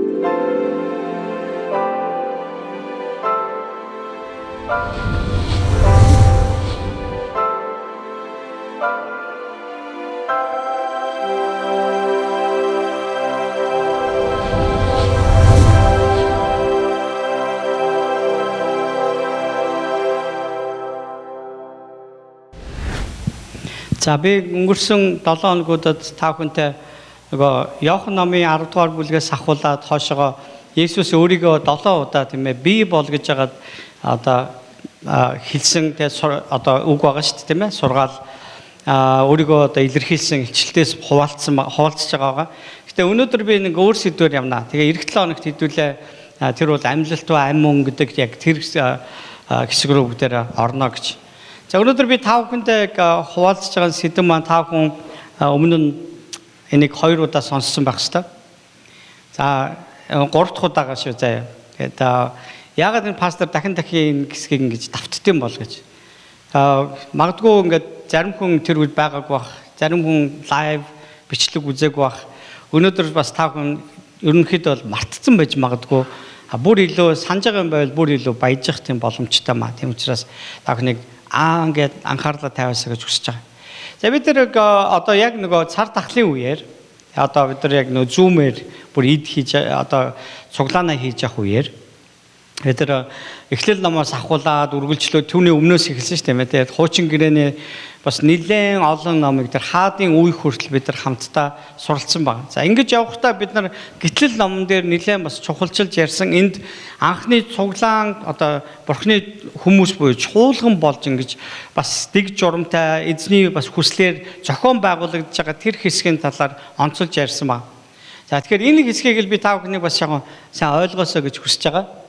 За би өнгөрсөн 7 хоногудад та бүхэнтэй нөгөө Иохан номын 10 дугаар бүлгээс ахуулаад хоошоо Есүс өөрийгөө 7 удаа тийм ээ би бол гэж хагаад одоо хэлсэн одоо үг байгаа шүү дээ тийм ээ сургаал өөрийгөө одоо илэрхийлсэн илчлэлтээс хуваалцж байгаа. Гэтэ өнөөдөр би нэг өөр сэдвээр явнаа. Тэгээ эх 7 хоногт хэдүүлээ тэр бол амьлалт ба ам мөн гэдэг яг тэр хэсэг рүү бүгдээр орно гэж. За өнөөдөр би та бүхэндээ хуваалцж байгаа сэдэв маань та бүхэн өмнө нь энийг 2 удаа сонссон байх ёстой. За 3 дахь удаагаа шүү заяа. Тэгээд яагаад энэ пастор дахин энэ хэсгийг ингэж давтдсан бол гэж. Магадгүй ингээд зарим хүн тэр үед байгаагүй бах, зарим хүн лайв бичлэг үзээгүй бах. Өнөөдөр бас та бүхэн ерөнхийдөө бол мартцсан байж магадгүй. Бүр илүү санаж байгаа юм байвал бүр илүү баяжих тийм боломжтой маа. Тийм учраас та бүхнийг ингээд анхаарлаа тавиасаа гэж хүсэж байгаа. За бид тэр одоо яг нөгөө цар тахлын үеэр одоо бид нар яг нөгөө зүүмээр бүр ид хийж одоо цуглаанаа хийж явах үеэр бид нар эхлэл номоос ахуулаад үргэлжлөө түүний өмнөөс эхэлсэн шүү дээ. Тэгээд хуучин гэрээний бас нэлээд олон номыг тэр хаадын үе хүртэл бид нар хамтдаа суралцсан байна. За ингэж явахдаа бид нар гитлэл номон дээр нэлээд бас чухалчилж ярьсан энд анхны цуглаан одоо бурхны хүмүүс буюу чуулган болж ингэж бас дэг журамтай эзний бас хүслээр зохион байгуулагдж байгаа тэр хэсгийн талаар онцолж ярьсан байна. За тэгэхээр энэ хэсгийг л би та бүхнийг бас сайн ойлгоосоо гэж хүсэж байгаа.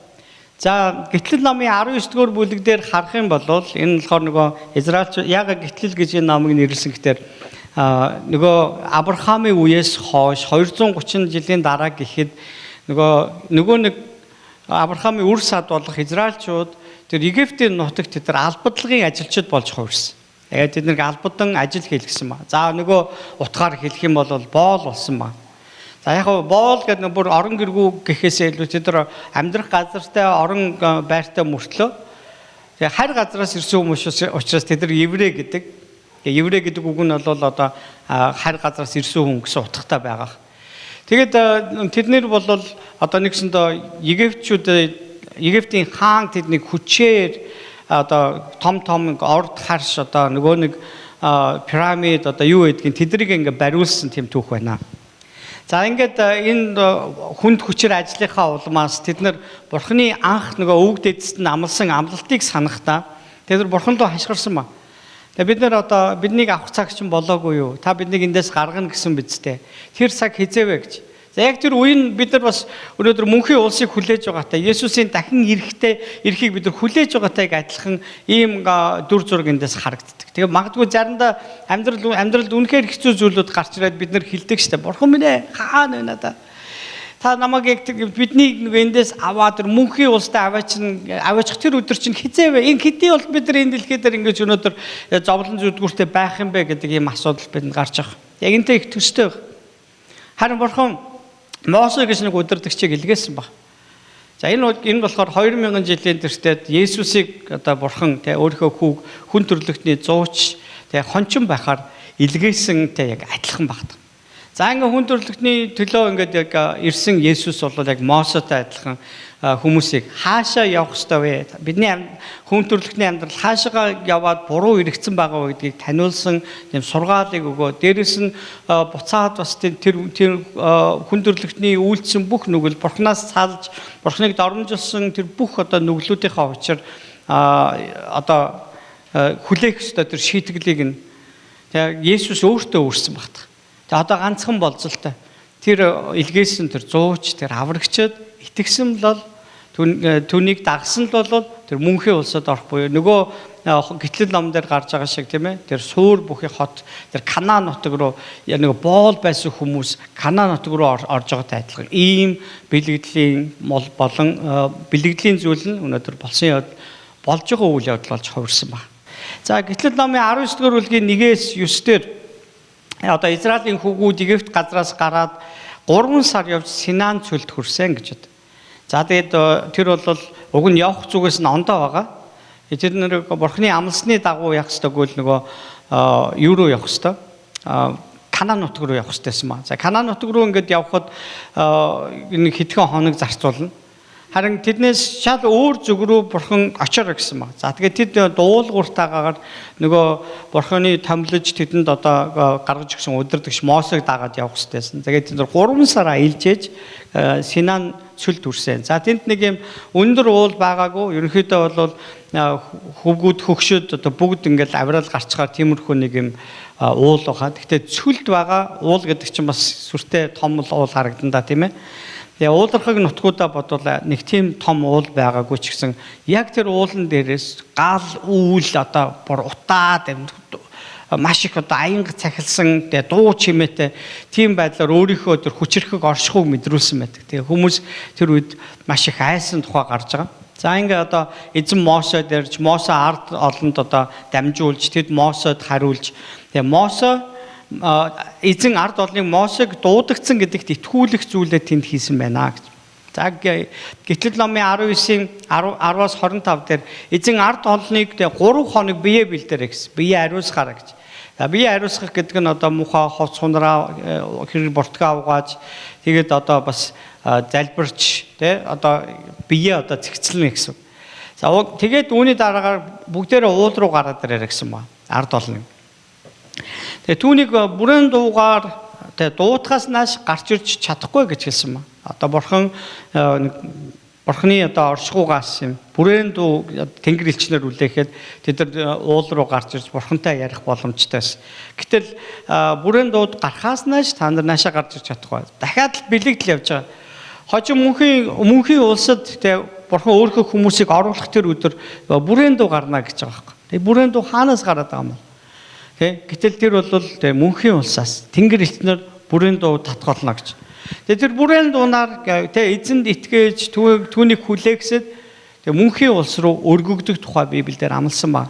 За гитлэл номын 19 дугаар бүлэг дээр харах юм бол энэ болохоор нөгөө Израильч яагаад гитлэл гэж энэ номыг нэрлсэн гэхээр нөгөө Авраамийн үеэс хойш 230 жилийн дараа гэхэд нөгөө нэг Авраамийн үр сад болох Израильчууд тэр Египтийн нутагт тэр албадлагын ажилчид болж хувирсан. Тэгээд тэд нэг албадан ажил хийлгэсэн ба. За нөгөө утгаар хэлэх юм бол боол болсон ба. За яг боол гэдэг бүр орон гэргүй гэхээсээ илүү тэр амьдрах газартай орон байртай мөртлөө тэгээ харь газараас ирсэн хүмүүс учраас тэд нар еврей гэдэг. Еврей гэдэг үг нь бол одоо харь газараас ирсэн хүн гэсэн утгатай байгаа. Тэгээд тэднэр бол одоо нэгсэндээ Египтийн хаан тэднийг хүчээр одоо том орд харш одоо нөгөө нэг пирамид одоо юу гэдгийг тэднийг ингээ бариулсан тийм түүх байна. За ингээд энэ хүнд хүчээр ажлынхаа улмаас тэд нар бурхны анх нөгөө өвөг дэдэст нь амлсан амлалтыг санахдаа тэд нар бурханд руу хашгирсан ба. Тэгээ бид нар одоо биднийг авах цаг чинь болоогүй юу? Та биднийг эндээс гаргана гэсэн биз дээ. Тэр цаг хизээвэ гэж. За яг тэр үеийн бид нар бас өнөөдөр мөнхийн улсыг хүлээж байгаатай Есүсийн дахин ирэхийг бид нар хүлээж байгаагайг адилхан ийм дүр зураг эндээс харагддаг. Тэгээ магадгүй заримдаа амьдралд үнэхээр хэцүү зүйлүүд гарч ирээд бид нар хэлдэг штэ. Бурхан минь ээ хаана вэ надаа? Та намайг яг бидний эндээс аваад тэр мөнхийн улстай аваачих тэр өдөр чинь хизээвэ? Энэ хэдий бол бид нар энэ дэлхий дээр ингэж өнөөдөр зовлон зүдгүүртэй байх юм бэ гэдэг ийм асуудал бидэнд гарч байгаа. Яг энтэй их төстэй байна. Харин бурхан Мосе гэж нэг удирдагчийг илгээсэн баг. За энэ болохоор 2000 жилийн тэртет Есүсийг одоо бурхан өөрийнхөө хүн төрлөختний зууч хончин байхаар илгээсэн яг адилхан багт. За ингээ хүн төрлөختний төлөө ингээд яг ирсэн Есүс бол яг Мосетай адилхан хүмүүсийг хаашаа явах ёстой вэ? Бидний хүн төрлөختний амьдрал хаашаа яваад буруу иргэцэн байгаа вэ гэдгийг таниулсан тийм сургаалыг өгөө. Дээрээс нь буцаад бас тэр хүн төрлөختний үйлдсэн бүх нүгэл бурхнаас цаалж бурхныг доромжилсан тэр бүх одоо нүглүүдийнхаа учир одоо хүлээх ёстой тэр шийтгэлийг нь Есүс өөртөө өөрсөн багт. Тэгээ одоо ганцхан болцолтой. Тэр илгээсэн тэр зууч, тэр аврагчид итгэсэн бол түүнийг дагсан бол тэр мөнхийн улсад орох буюу нөгөө гитлэл ном дээр гарч байгаа шиг тийм ээ тэр суур бүхий хот тэр Канаан нутаг руу нэг боол байсан хүмүүс Канаан нутаг руу орж байгаатай адилхан ийм бэлгэдлийн болон бэлгэдлийн зүйл нь өнөөдөр болж байгаа үйл явдал болж хувирсан ба. За гитлэл номын 19 дугаар бүлгийн 1-9 дээр одоо Израилийн хүүгүүд Египт газраас гараад 3 сар явж Синан цөлд хүрсэн гэж бод. За тэгээд тэр бол уг нь явах зүгээс нь ондоо байгаа. Тэр нэр бурхны амлсны дагуу явах ёстой гол нөгөө юу руу явах ёстой? Канаан нутг руу явах ёстойсэн маа. За Канаан нутг руу ингээд явхад энэ хэдхэн хоног зарцуулна. Харин тэднээс шал өөр зүг рүү бурхан очоор гэсэн маа. За тэгээд тэд дуулууртаагаар нөгөө бурханы томлож тэдэнд одоо гаргаж өгсөн удирдагч Мосег дагаад явах ёстойсэн. Тэгээд тэд 3 сар аялжээж Синан цөлд хүрсэн. За тэнд нэг юм өндөр уул байгаагүй. Ерөнхийдөө бол хөвгүүд хөгшөөд одоо бүгд ингээд авирал гарцгаар тиймэрхүү нэг юм уул байгаа. Гэхдээ цөлд байгаа уул гэдэг чинь бас сүртэй том уул харагдан да тийм ээ. Тэгээ уулархаг нутгуудаа бодвол нэг тийм том уул байгаагүй ч гэсэн яг тэр уулан дээрээс гал үүл одоо бүр утаад маш их одоо аянга цахилсан тэгээ дуу чимээтэй тийм байдлаар өөрийнхөө тэр хүчрэхэг оршихуйг мэдрүүлсэн байдаг. Тэгээ хүмүүс тэр үед маш их айсан тухай гарч байгаа. За ингээ одоо эзэн Мосе дээрж Мосе ард олонд одоо дамжуулж тэд Мосед хариулж тэгээ Мосе эзэн ард олныг Мосег дуудагдсан гэдэгт итгүүлэх зүйлээ тэнд хийсэн байна гэж. За Гитлэл номын 19-ийн 10-аас 25 дээр эзэн ард олныг 3 хоног бие бэлдээрэй гэсэн. Бие ариусгаарай гэж. За бие ариусгах гэдэг нь одоо муха хоц хундраа хэрэг бортгоо угааж тэгээд одоо бас залбирч тий одоо бие одоо зэгцлэнэ гэсэн. За тэгээд үүний дараагаар бүгдээрээ уул руу гараад ирээрэй гэсэн ба ард олныг. Тэгээ түүнийг бүрэн дуугаар тэгээ дуутахаас нааш гарч ирж чадахгүй гэж хэлсэн ба. Одоо бурхны одоо оршихугаас юм бүрэн дуу тэнгэр элчнэр үлээхэд тэд нар уул руу гарч ирж бурхантай ярих боломжтойс. Гэтэл бүрэн дууд гарахаас нааш та нар наашаа гарч ирж чадахгүй. Дахиад л бэлэгдэл явж байгаа. Хожим мөнхийн улсад тэгээ бурхан өөрийнхөө хүмүүсийг оруулах тэр өдөр бүрэн дуу гарна гэж байгаа байхгүй. Тэгээ бүрэн дуу хаанаас гараад байгаа юм бэ? Гэтэл тэр бол мөнхийн улсаас тэнгэр элчнэр бүрэн дуу татгална гэж. Тэгээ тэр бүрэн дуунаар эзэнд итгэж түүнийг хүлээгсэд мөнхийн улс руу өргөгдөх тухай Библиэлд амласан ба.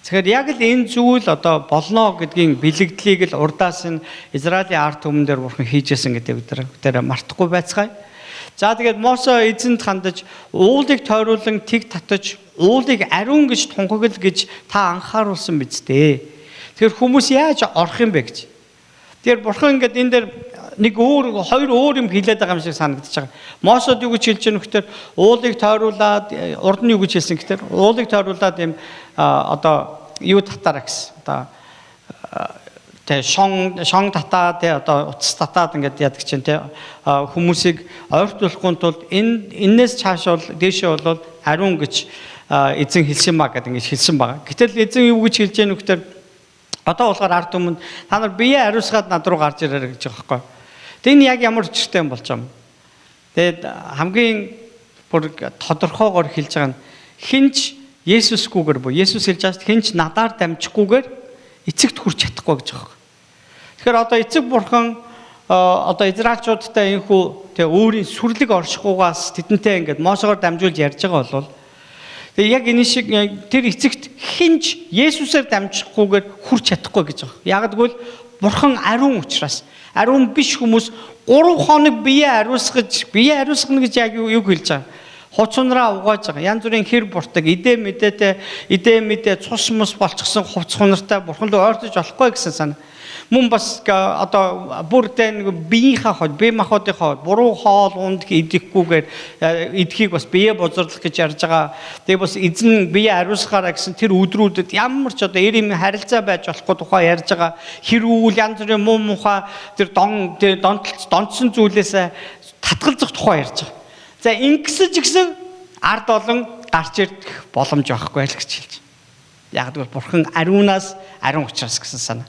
Тэгэхээр яг л энэ зүйл одоо болно гэдгийн бэлэгдлийг л урдаас нь Израилийн ард түмэн дээр бурхан хийжсэн гэдэг дээр мартахгүй байцгаая. За тэгээд Мосе эзэнд хандаж уулыг тойруулан тэг татаж уулыг ариун гэж тунхаглал гэж та анхааруулсан биз дээ. Тэгэхээр хүмүүс яаж орох юм бэ гэж. Тэр бурхан ингээд энэ дээр нэг хоёр өөр юм хэлээд байгаа юм шиг санагдаж байгаа. Мосед юу гэж хэлж байгаа нөхдөр уулыг тойруулаад урд нь юу гэж хэлсэн гэхээр уулыг тойруулаад юм одоо юу татаараа гэсэн. Одоо тэ шон татаа тэ одоо утас татаад ингээд яадаг чинь тэ хүмүүсийг ойртуулахгүй тулд энээс цааш бол дээшээ бол ариун гэж эзэн хэлсэн маа гэдэг ингэж хэлсэн байгаа. Гэтэл эзэн юу гэж хэлж байгаа нөхдөр одоо болохоор ард түмэнд та нар бие ариусгаад над руу гарч ирээрэй гэж байгаа байхгүй. Тэг энэ яг ямар учиртай юм болж байгаа юм. Тэгээд хамгийн бүр тодорхойгоор хэлж байгаа нь хинч Есүсгүйгээр бо Есүс хэлж байгаа хинч надаар дамжихгүйгээр эцэгт хүрч чадахгүй гэж байгаа. Тэгэхээр одоо эцэг бурхан одоо израилчуудтай энхүү тэг өөрийн сүрлэг оршихугаас тэдэнтэй ингээд Мосегоор дамжуулж ярьж байгаа бол тэгээ яг энэ шиг тэр эцэгт хинч Есүсээр дамжихгүйгээр хүрч чадахгүй гэж байгаа. Яг гэвэл бурхан ариун учраас ариун биш хүмүүс 3 хоног бие ариусгана гэж яг юу хэлж байгаа. Хуцунраа угааж байгаа. Янз бүрийн хэр буртаг, идэ мэдээ цус мус болчихсон хувц хунартай бурхан руу ойртож болохгүй гэсэн санаа. Мөн бас одоо бүрдээ нэг биеийнхаа хойд, бие махбодынхаа буруу хоол унд идэхгүйгээр идэхийг бас бие бозрлох гэж ярьж байгаа. Тэгээ бас эзэн бие ариусгаараа гэсэн тэр өдрүүдэд ямар ч одоо эрэм харилцаа байж болохгүй тухай ярьж байгаа. Хэрүүл янз бүрийн муу мухай тэр донтсон зүйлээс татгалзах тухай ярьж байгаа. За ингэсэж гисэн ард олон гарч ирэх боломж байхгүй л гэж хэлж. Яг гэвэл бурхан ариунаас ариун учраас гэсэн санаа.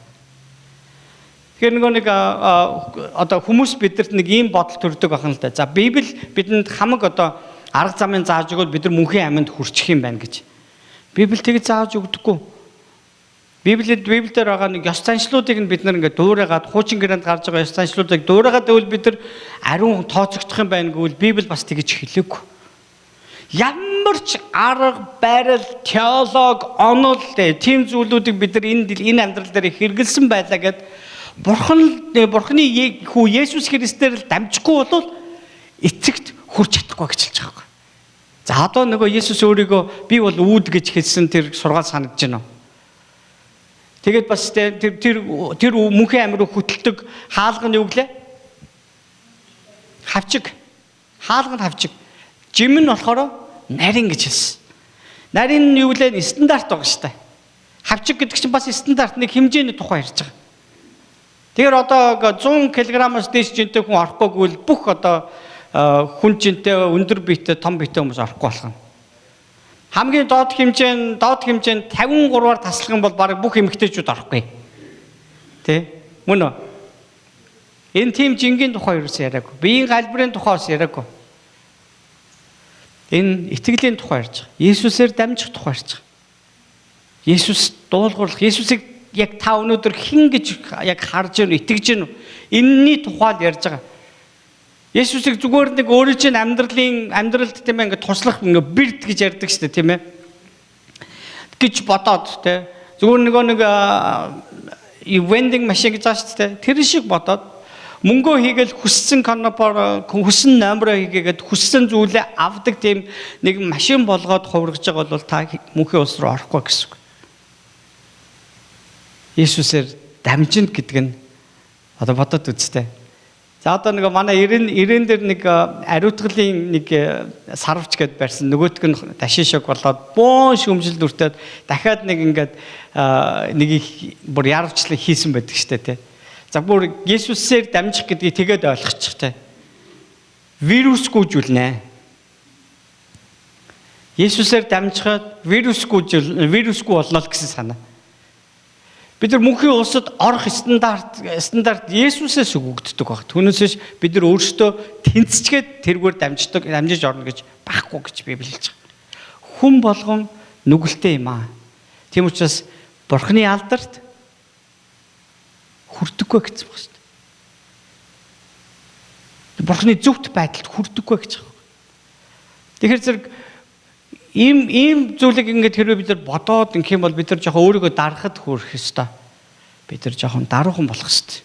Тэгэхээр нэг одоо хүмүүс бидэрт нэг ийм бодол төрдөг ахна л да. За Библи бидэнд хамаг одоо арга замын зааж өгөөд бид нар мөнхийн амьд хүрчих юм байна гэж. Библи тэгж зааж өгдөггүй. Библиэд байгаа нэг ёс заншлуудыг нь бид нар ингээд дуурайгаад хуучин гэрээнд гарч байгаа ёс заншлуудыг дуурайгаад байвал бид нар ариун тооцогдох юм байна гэвэл Библи бас тэгж хэлээгүй. Ямар ч арга барил, теолог, онол тийм зүйлүүдийг бид нар энэ амьдрал дээр хэрэгэлсэн байлаа гэд Бурхны хүү Есүс Христээр л дамжихгүй бол эцэгт хүрч чадахгүй гэж хэлж байгаа юм. За одоо нөгөө Есүс өөрийгөө би бол үүд гэж хэлсэн тэр сургаал санагдаж байна уу? Тэгээд бас тэр мөнхийн амир хөтэлдэг хаалга нь юу гэлээ? Хавчиг. Хаалга нь хавчиг. Жим нь болохоор нарийн гэж хэлсэн. Нарийн нь юу гэлээ? Стандарт байгаа шүү дээ. Хавчиг гэдэг чинь бас стандарт нэг хэмжээний тухай ярьж байгаа. Тэгэхээр одоо 100 кг-аас дээш жинтэй хүн орохгүй бол бүх одоо хүн жинтэй өндөр биетэй том биетэй хүмүүс орохгүй болох юм. Хамгийн доод хэмжээнд 53-аар таслах юм бол баг бүх эмэгтэйчүүд орохгүй. Тэ? Мөн үү? Энэ тийм жингийн тухай юу яриаггүй. Биеийн галбирын тухай бас яриаггүй. Энэ итгэлийн тухай ярьж байгаа. Есүсээр дамжих тухай ярьж байгаа. Есүс дуулгуурлах, Есүсийг яг та өнөөдөр хэн гэж яг харж байна, итгэж байна. Энэний тухай ярьж байгаа. Есүсийг зүгээр нэг өөрөө чинь амьдралд тийм ээ ингээд туслах ингээд бирд гэж ярьдаг шүү дээ, тийм ээ. Гэж бодоод тийм зүгээр нэг vending machine гэж байгаа шүү дээ. Тэр шиг бодоод мөнгөө хийгээл хүссэн хүссэн номероо хийгээд хүссэн зүйлээ авдаг тийм нэг машин болгоод хувиргаж байгаа бол та мөнхийн улс руу орохгүй гэсэн үг. Есүсээр дамжина гэдэг нь одоо бодоод үзтээ. За одоо нэг манай 90 дээр нэг ариутгалын нэг сарвч гэдээ барьсан. Нөгөөтг нь дашишог болоод бөөн шөмжил дүртээд дахиад нэг ингээд нэг бүр яарвчлаг хийсэн байдаг штэ тий. За бүр Есүсээр дамжих гэдгийг тэгээд ойлгочих тий. Вирусгүйжүүлнэ. Есүсээр дамжихад вирусгүй болно л гэсэн санаа. Бид нар мөнхийн улсад орох стандарт Есүсээс өгөгддөг баг. Түүнээс бид нар өөрсдөө тэнцчгээд тэргээр дамжиж орно гэж байхгүй гэж Библи хэлж байгаа. Хүн болгон нүгэлтэй юм аа. Тийм учраас Бурхны алдарт хүрдэггүй гэсэн байна шүү дээ. Бурхны зөвхт байдалд хүрдэггүй гэж байгаа. Тэгэхээр зэрэг ийм зүйлийг ингээд хэрвээ бид нар бодоод ингэх юм бол бид нар жоохон өөрийгөө дарахад хүрэх ёстой. Бид нар жоохон даруухан болох ёстой.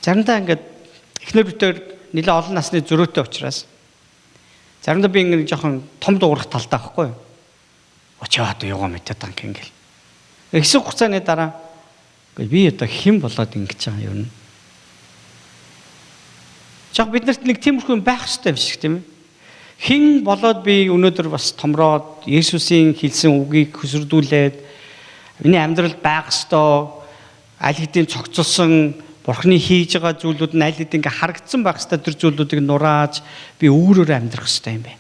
Заримдаа ингээд эхнэр бүтээр нэлээд олон насны зөрөөтэй учраас заримдаа би ингээд жоохон том дуурах талтай байхгүй юу? Очоо одоо юугаа мэдээд байгаа юм ингээл. Хэсэг хугацааны дараа би одоо хэн болоод ингэж байгаа юм. Жог биднэрт нэг тиймэрхүү байх ёстой юм шиг тийм ээ. Хэн болоод би өнөөдөр бас томроод Есүсийн хэлсэн үгийг хөсөрдүүлээд миний амьдралд байх ёстой аль хэдийн цогцолсон Бурхны хийж байгаа зүйлүүд нь аль хэдийн ингээ харагдсан байх ёстой тэр зүйлүүдийг нурааж би өөрөөр амьдрах ёстой юм бэ.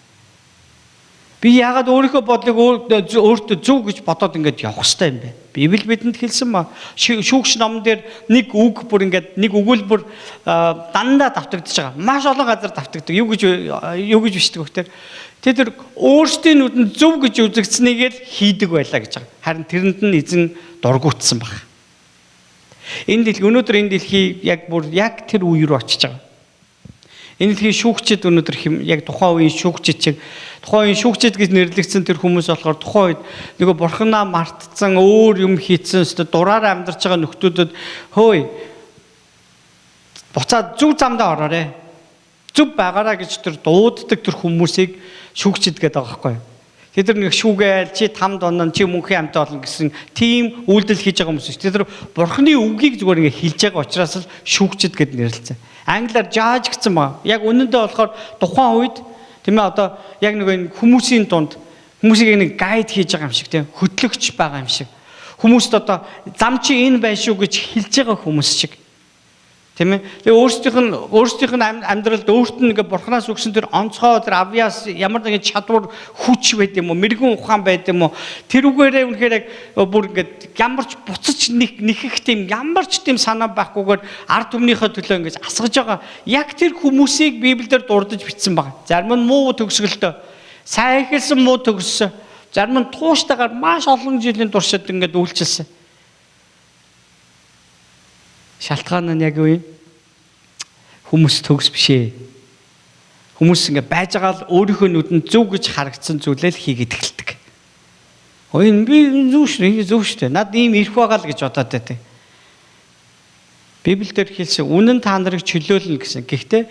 Би яагаад өөрийнхөө бодлыг өөртөө зөв гэж бодоод ингээд явах ёстой юм бэ? Библи бидэнд хэлсэн ба шүүгч номон дээр нэг үг бүр ингээд нэг өгүүлбэр дандаа давтагдчихж байгаа. Маш олон газар давтагддаг. Юу гэж бичдэг вэ тэр? Тэр өөрсдийн нүдэнд зөв гэж үзэгдсэнийг л хийдэг байлаа гэж байгаа. Харин тэрэнд нь эзэн дургуутсан баг. Өнөөдөр энэ дэлхий яг тэр үе рүү очиж байгаа. Энэ дэлхийн шүүгчид өнөөдөр яг тухайн үеийн шүүгчид чиг тухайн үеийн шүүгчид гэж нэрлэгдсэн тэр хүмүүс болохоор тухайн үед нөгөө Бурханаа мартцсан өөр юм хийцэн өстө дураараа амьдарч байгаа нөхдүүдэд хөөе буцаад зөв замдаа ороорой. Зөв байгаараа гэж тэр дууддаг тэр хүмүүсийг шүүгчид гэдэг байгаа байхгүй юу? Тэд нэг шүүгээл чи тамд онно чи мөнхийн амт болно гэсэн тийм үйлдэл хийж байгаа хүмүүс шүү. Тэд Бурханы үгийг зүгээр ингээ хэлж байгаа учраас л шүүгчид гэд нэрлэлцэн. Англиар judge гэсэн ба. Яг үнэндээ болохоор тухайн үед тийм ээ одоо яг нэг хүмүүсийн дунд хүмүүсийг нэг гайд хийж байгаа юм шиг тийм хөтлөгч байгаа юм шиг. Хүмүүст одоо зам чи энэ байна шүү гэж хэлж байгаа хүмүүс шиг. Тийм ээ. Тэгээ өөрсдийнх нь амьдралд өөрт нь ингээ Бурханаас өгсөн тэр онцгой тэр авьяас ямар нэгэн чадвар хүч байд юм уу, мэрэгэн ухаан байд юм уу. Тэр үгээрээ үнэхээр яг бүр ингээ ямарч буцаж нэхэх тийм ямарч тийм санаа байхгүйгээр ард түмнийхээ төлөө ингээ асгаж байгаа. Яг тэр хүмүүсийг Библиэлд дурдж бичсэн байна. Зарим нь муу төгсгөлтөө, сайн эхэлсэн муу төгссөн. Зарим нь тууштайгаар маш олон жилийн туршид ингээ үйлчилсэн. Шалтгаан нь яг юу юм? Хүмүүс төгс биш ээ. Хүмүүс ингэ байж байгаа л өөрийнхөө нүдэнд зөв гэж харагдсан зүйлээ л хийгээд эхэлдэг. Энэ би зөв шүү дээ. Над ийм ирэх байгаа л гэж бодоод байдаг. Библиэлд хэлсэн үнэн та нарыг чөлөөлнө гэсэн. Гэхдээ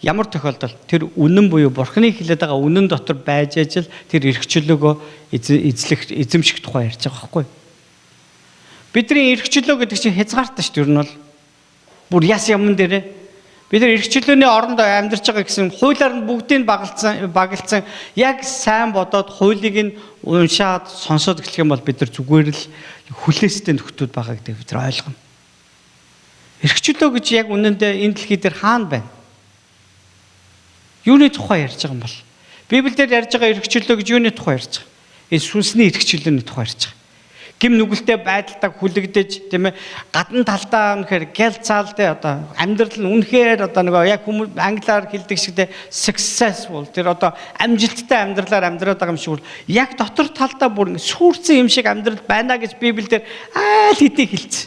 ямар тохиолдолд тэр үнэн буюу Бурхны хэлээд байгаа үнэн дотор байж ажил тэр эрх чөлөөгөө эзэмших тухай ярьж байгаа байхгүй. Бидний эрх чөлөө гэдэг чинь хязгаартай шүү дээ. Ер нь бол бүр яс яман дээрээ бид нар эрх чөлөөний оронд амьдарч байгаа гэсэн хуулиар нь бүгдийг багалцсан яг сайн бодоод хуулийг нь уншаад сонсоод эхлэх юм бол бид нар зүгээр л хүлээстэй нөхдүүд байгаа гэдэг бид нар ойлгоно. Эрх чөлөө гэж яг үнэндээ энэ дэлхий дээр хаана байна? Юуны тухай ярьж байгаа юм бол? Библиэлд ярьж байгаа эрх чөлөө гэж юуны тухай ярьж байгаа? Энэ сүнсний эрх чөлөөний тухай ярьж байгаа. Гим нүгэлтэй байдалтай хүлэгдэж тийм ээ гадна талдаа үнэхээр гял цаалтай одоо амьдрал нь үнэхээр одоо нөгөө яг хүмүүс англиар хэлдэг шигтэй successful тэр одоо амжилттай амьдралаар амьдраад байгаа юм шиг бол яг дотор талдаа бүр сүрцэн юм шиг амьдрал байна гэж Библиэлд айл хэдий хэлсэн.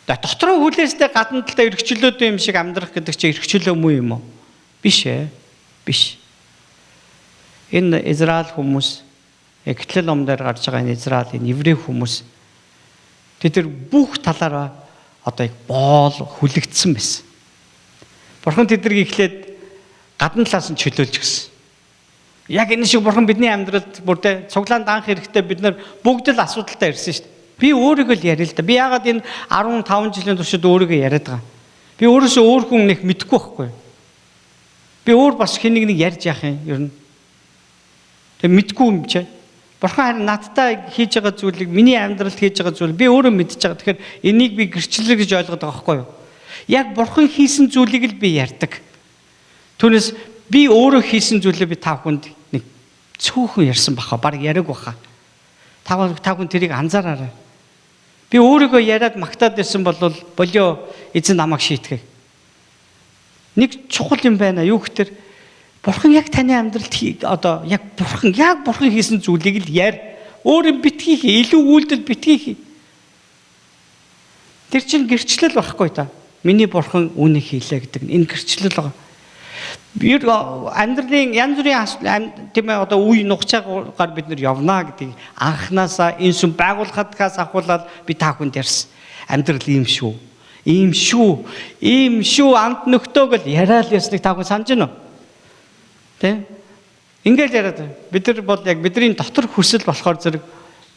Дотроо хүлээстэй гадна талдаа эрх чөлөөтэй юм шиг амьдрах гэдэг чинь эрх чөлөө муу юм уу? Биш ээ. Биш. Энэ Израиль хүмүүс Эхлэл номдэр гарч байгаа энэ Израилийн еврей хүмүүс тэд бүх талаараа одоо их боол хүлэгдсэн байсан. Бурхан тэднийг эхлээд гадна талаас нь чөлөөлж гисэн. Яг энэ шиг Бурхан бидний амьдралд бүр тэ цуглаанд анх ирэхдээ бид нар бүгд л асуудалтай ирсэн шүү дээ. Би өөрийгөө л яриа л да. Би яагаад энэ 15 жилийн туршид өөрийгөө яриад байгаа. Би өөрөөсөө өөр хүн нэг мэдэхгүй байхгүй. Би өөр бас хэнийг нэг ярьж яах юм ер нь. Тэг мэдэхгүй юм чи. Бурхан харин надтай хийж байгаа зүйлийг миний амьдралд хийж байгаа зүйл би өөрөө мэдж байгаа. Тэгэхээр энийг би гэрчлэл гэж ойлгоод байгаа байхгүй юу? Яг Бурхан хийсэн зүйлийг л би ярьдаг. Түүнээс би өөрөө хийсэн зүйлээ би та бүхэнд нэг цөөхөн ярьсан баха, баг яриаг баха. Та бүхэн тэрийг анзаараарай. Би өөрийгөө яриад магтаад байсан бол болио эзэн намайг шийтгэе. Нэг чухал юм байна. Юу гэхээр Бурхан яг таны амьдралд одоо яг Бурхан хийсэн зүйлийг л яар. Өөр юм битгий хий, илүү үйлдэл битгий хий. Тэр чинь гэрчлэл байхгүй та. Миний Бурхан үүнийг хийлээ гэдэг нь энэ гэрчлэл байгаа. Би амьдралын янз бүрийн тийм ээ одоо үе нухчаагаар бид нар явнаа гэдгийг анханасаа энэ сүм байгуулахадгаас ахуулаад би та хүнд ярьсан. Амьдрал ийм шүү. Ийм шүү амт нөхдөг л яриа л ясныг та хүн санаж байна уу? Тэ? Ингээд яриад бид нар бол яг бидний дотор хүсэл болохоор зэрэг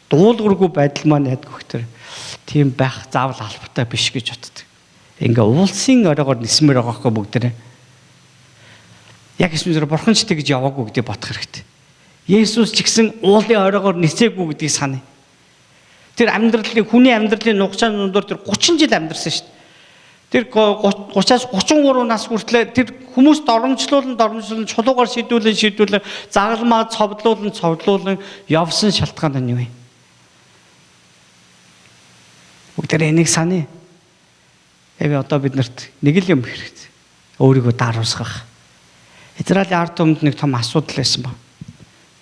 дуулуургүй байдал маань найдах хөтөр тийм байх заавал албатай биш гэж боддог. Ингээ уулсын оройгоор нисмээр байгаа хгүй бүгдээрээ. Яг эсвэл Бурхан ч тэгж яваагүй гэдгийг бодох хэрэгтэй. Есүс ч гэсэн уулын оройгоор нисээгүй гэдгийг санаа. Тэр хүний амьдралын нугчаан дундор тэр 30 жил амьдарсан шүү дээ. Тэр 30-аас 33 нас хүртлээр тэр хүмүүст доромжлуулан чулуугаар шийдүүлэн загалмаа цовдлуулан явсан шалтгаан нь юу вэ? Бүгдээ энийг санаа. Одоо биднэрт нэг л юм хэрэгтэй. Өөрийгөө даруусгах. Израилийн ард түмэнд нэг том асуудал байсан ба.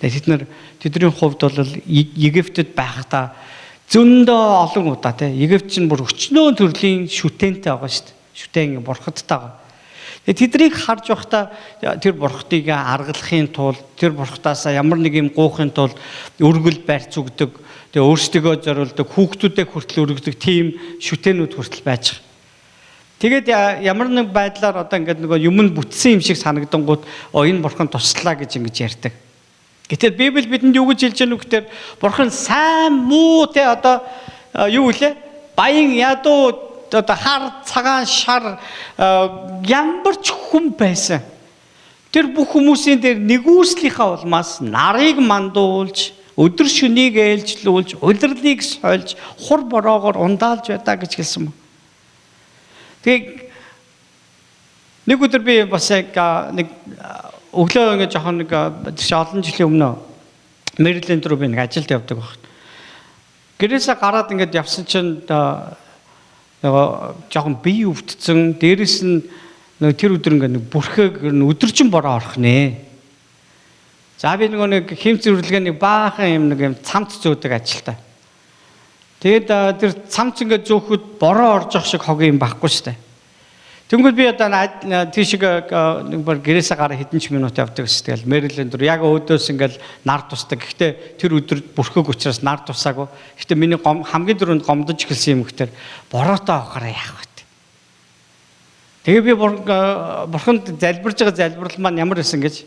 Тэгээд тэдний хувьд бол Египтэд байхдаа зөндөө олон удаа тий Египт чинь бүр өчнөө төрлийн шүтэнтэй байгаа шүү дээ. Шүтэн бурхадтай байгаа. Тэгээд тэднийг харж байхдаа тэр бурхтыг аргалахын тулд тэр бурхтаас ямар нэг юм гуйхын тулд өргөл барьц өгдөг. Тэгээд өөрсдөө зориулдаг хүүхдүүдэд хүртэл өргөдөг тийм шүтэнүүд хүртэл байж байгаа. Тэгээд ямар нэг байдлаар одоо ингээд нөгөө юм нь бүтсэн юм шиг санагдангууд энэ бурхан туслаа гэж ингэж ярьдаг. Гэтэл Библи бидэнд юу гэж хэлж байгаа вэ гэхээр Бурхан сайн муу те одоо юу гэлээ баян ядуу одоо хар цагаан шар ямар ч хүн байсан. Тэр бүх хүмүүсийн дээр нэгүслийнхаа улмаас нарыг мандуулж өдөр шөнийг ээлжлүүлж улирлыг сольж хур бороогоор ундаалж байдаа гэж хэлсэн юм. Тэгээ нэг өдөр би бас нэг өглөө ингээд жоохон нэг олон жилийн өмнө Мэриленд руу би нэг ажилд явдаг баг. Гэрээсээ гараад ингээд явсан чинь нөгөө жоохон бие өвдсөн. Дээрэс нь тэр өдөр ингээд нэг бүрхэг өдөржин бороо орох нэ. За би нөгөө нэг хэм зөвлөгийн баахан юм нэг юм цамц зөөдөг ажилтаа. Тэгээд тэр цамц ингээд зөөхөд бороо орж явах шиг хог юм байхгүй шүү дээ. Тэнгүүд би одоо тийшээ нэг бар гэрээсээ гараа хэдэн ч минут явдаг гэсэн. Тэгэл Мэриленд рүү яг өөдөөс ингээл нар тусдаг. Гэхдээ тэр өдөр бүрхэг учраас нар тусаагүй. Гэхдээ миний хамгийн дөрөнд гомдож эхэлсэн юм гэхээр бороотой авахаараа яах вэ? Тэгээ би бурханд залбирж байгаа залбирал маань ямар байсан гэж.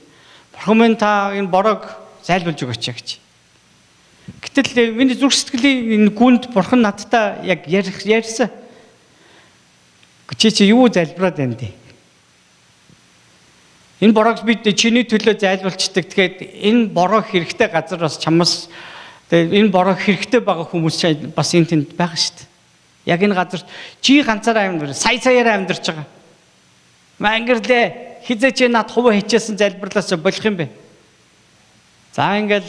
Бурхан минь та энэ бороог зайлуулж өгөөч гэж. Гэтэл миний зүрх сэтгэлийн энэ гүнд бурхан надтай яг ярьсан. Чи юу залбираад байна дээ? Энэ бороог бид чиний төлөө зайлуулцдаг. Тэгээд энэ бороо хэрэгтэй газараас чамаас энэ бороо хэрэгтэй байгаа хүмүүс бас энэ тэнд байгаа шүү дээ. Яг энэ газар чи ганцаараа амьд саяараа амьдарч байгаа. Мангарлээ хизээч над хуваа хийчихсэн залбирлаас болох юм бэ? За ингээл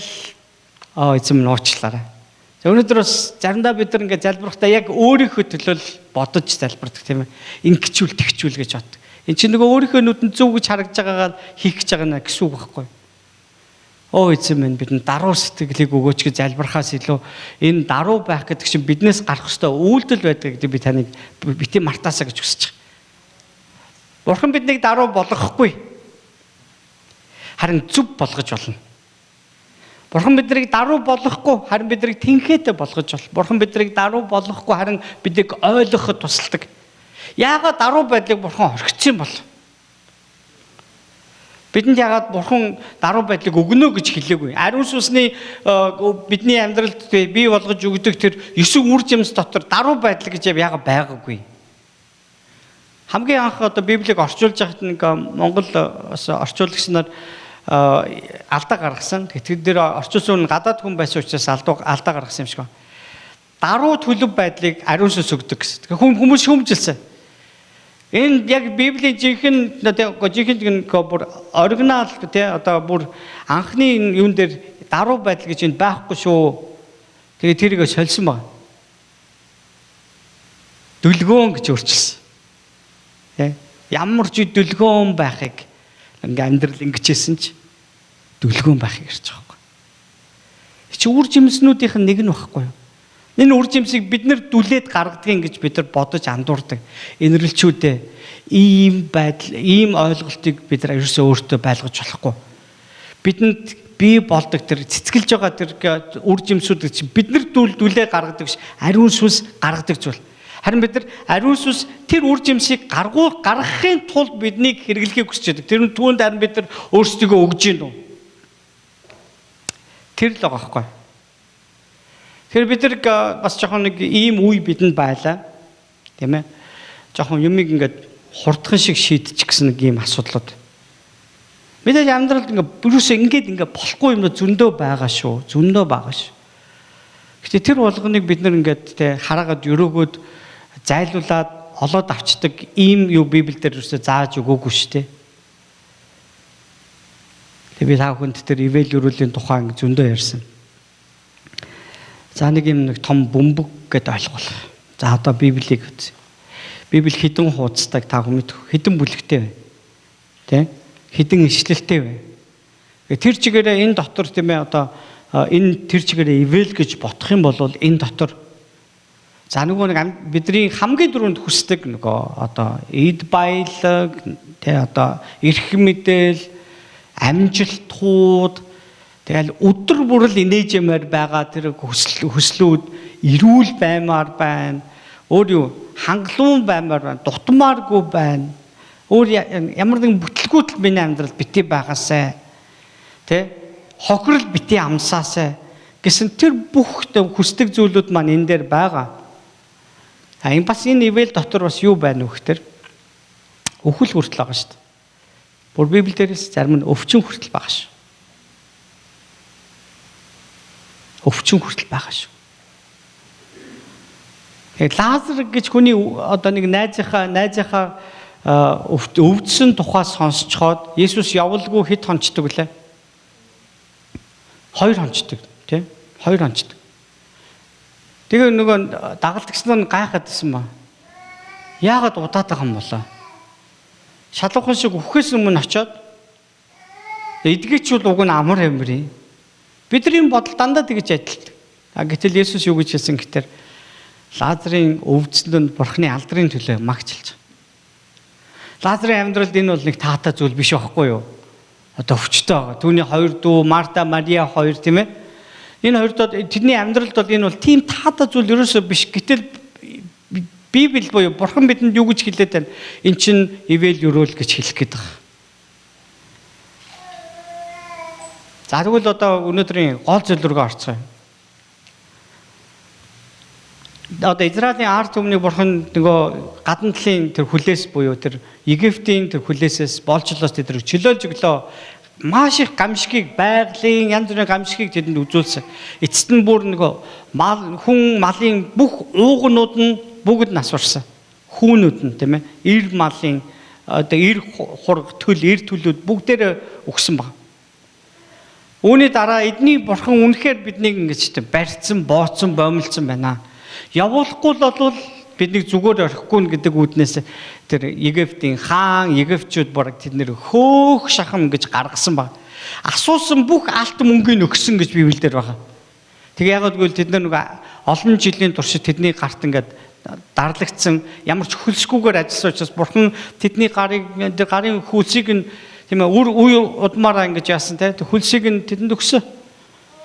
эзэм нуучлаарай. За өнөөдөр бас заримдаа бид нар ингээд залбирхдаа яг өөрийнхөө төлөө бодож залбирдаг тийм ээ. Ингэчүүл тэгчүүл гэж бод. Энд чинь нөгөө өөрийнхөө нүдэнд зөв гэж харагдж байгаагаар хийх гэж байгаа нэ гэсэн үг байхгүй юу? Эзэм минь бидэнд даруй сэтгэлийг өгөөч гэж залбирхаас илүү энэ даруй байх гэдэг чинь биднээс гарах ёстой үйлдэл байдаг гэдэг би таныг бити мартаасаа гэж хүсэж байгаа. Бурхан биднийг даруй болгохгүй. Харин зүв болгож болно. Бурхан биднийг даруй болгохгүй, харин биднийг тэнхээтэй болгож болно. Бурхан биднийг даруй болгохгүй, харин биднийг ойлгоход тусалдаг. Яагаад даруй байдлыг бурхан орхисон бол? Бидэнд яагаад бурхан даруй байдлыг өгнө гэж хэлээгүй? Ариун сүнсний бидний амьдралд бий болгож өгдөг тэр 9 үр жимс дотор даруй байдал гэж яагаад байгаагүй? Хамгийн анх одоо Библийг орчуулж байхад нэг Монгол орчуулагч нар алдаа гаргасан. Тэр дээр орчуулсан гадаад хүн байсан учраас алдаа гаргасан юм шиг байна. Даруй төлөв байдлыг ариун сүнс өгдөг гэсэн. Хүмүүс шүүмжилсэн. Энэ яг Библийн жинхэнэ бүр оригинал тий одоо бүр анхны юун дээр даруй байдал гэж энд байхгүй шүү. Тэгээ тэрийг сольсон байна. Дүлгөөн гэж өөрчилсөн. Тий ямар ч дүлгөөн байхыг ингээ амьдрал ингэжсэн ч дүлгөөн байхыг ярьж байгаа байхгүй. Чи үр жимснүүдийнх нь нэг нь байхгүй юу? Энэ үр жимсийг бид нэр дүлээд гаргадгийг гэж бид нар бодож андуурдаг. Инэрлчүүдээ ийм байдал, ийм ойлголтыг бид нар ерөөсөө өөртөө байлгаж болохгүй. Бидэнд бий болдог тэр цэцгэлж байгаа тэр үр жимсүүд чинь бид нар дүлээ гаргадаг ш ариун сүнс гаргадаг зүйл. Харин бид нар ариун сүнс тэр үр жимсийг гаргахын тулд биднийг хэрэглэхийг хүсэж байдаг. Тэр нь түүнд харин бид нар өөрсдийгөө өгж гин үү? Тэр л байгаа байхгүй. Тэр бид нар бас жоохон нэг ийм үе бидэнд байлаа. Тийм ээ. Жоохон юмыг ингээд хурдхан шиг шийдчих гэсэн нэг ийм асуудлууд. Мэдээж амьдралд ингээд болохгүй юм зөндөө байгаа шүү. Зөндөө байгаа шүү. Гэтэ тэр болгоныг бид нар ингээд хараагаад өрөөгөөд зайлуулад олоод авчдаг ийм юу Библиэлд юусоо зааж өгөөгүй шүү дээ. Тэгээ би та бүхэнд тэр ивэл өрөөлийн тухай зөндөө ярьсан. За нэг юм нэг том бөмбөг гэдээ ойлгуул. За одоо Библийг үз. Библи хэдэн хуудастай та хүмүүс хэдэн бүлэгтэй вэ? Тэ? Хэдэн ишлэлтэй вэ? Тэр чигээрээ энэ дотор тийм ээ одоо энэ тэр чигээрээ ивэл гэж бодох юм бол энэ дотор за нөгөө нэг бидний хамгийн түрүүнд хүсдэг нөгөө одоо эд баялаг тэ одоо эрх мэдэл амжилтууд тэгэл өдөр бүрл инээжмээр байгаа тэр хүслүүд эрүүл баймаар байна. Өөр юу хангалуун баймаар байна. Дутмааргүй байна. Өөр ямар нэгэн бүтлгүүтэл миний амьдрал бити байгаасай. Тэ хохирол бити амсаасай гэсэн тэр бүх хүсдэг зүйлүүд маань энэ дээр байгаа. Энэ бас энэ ивэл дотор бас юу байна вэ гэхээр өвхөл хүртэл байгаа шүү дээ. Бүр Библиэлээс зарим нь өвчин хүртэл байгаа шүү. Өвчин хүртэл байгаа шүү. Лазар гэж хүний одоо нэг найзынхаа өвдсөн тухай сонсцоход Есүс явуулгүй хэд хонцдог вүлээ? 2 хонцдог тийм 2 хонцдог. Тэгээ нөгөө дагалдагчнаар нь гайхаад байсан ба. Яагаад удаад байгаа юм болоо? Шалуухан шиг өвхөөс өмнө очиод эдгээчүүл уг нь амар амир. Бидний бодол дандаа тэгж адилтай. Гэтэл Есүс юу гэж хэлсэн гэхээр Лазарын өвдсөнд Бурхны алдрын төлөө магчилж. Лазарын амьдралд энэ бол нэг таатай зүйл биш байхгүй юу? Одоо өвчтэй байгаа. Түүний хоёр дүү Марта, Мария хоёр тийм ээ. Энэ хоёрдоо тэдний амьдралд бол энэ бол тийм таатай зүйл ерөөсөө биш. Гэтэл Библи буюу Бурхан бидэнд юу гэж хэлээд байна? Эн чинь ивэл өрөөл гэж хэлэх гээд байгаа. За тэгвэл одоо өнөөдрийн гол зүйл рүү орцгоё. Одоо Израилийн ард түмнийг Бурхан нөгөө гадна талын тэр хүлээс буюу тэр Египтийн тэр хүлээсээс болжлоос тэр чөлөөлж өглөө маш их гамшигыг байгалийн янз бүрийн гамшигыг тэдэнд үзүүлсэн. Эцэст нь бүр нөгөө хүн малын бүх уугнууд нь бүгд насварсан. Хүүнүүд нь тийм ээ. Ир малын одоо ир хург төл ир төлүүд бүгдээр өгсөн баг. Үүний дараа эдний Бурхан үнэхээр биднийг ингэж барьцсан, бооцсон, боомлцсон байна. Явуулахгүй л бол биднийг зүгээр орхихгүй гэдэг үүднээс тэр Египтийн хаан, Египтчүүд бараг тэднэр хөөх шахам гэж гаргасан баг. Асуусан бүх алт мөнгийг өгсөн гэж Библиэлд байгаа. Тэг яг гэвэл тэд нэг олон жилийн туршид тэдний гарт ингээд дарлагдсан ямар ч хөлсгүйгээр ажилласан учраас Бурхан тэдний гарын хөлсийг нь тийм ээ үе удмаараа ингэж яасан те хөлсийг нь тэдэнд өгсөн.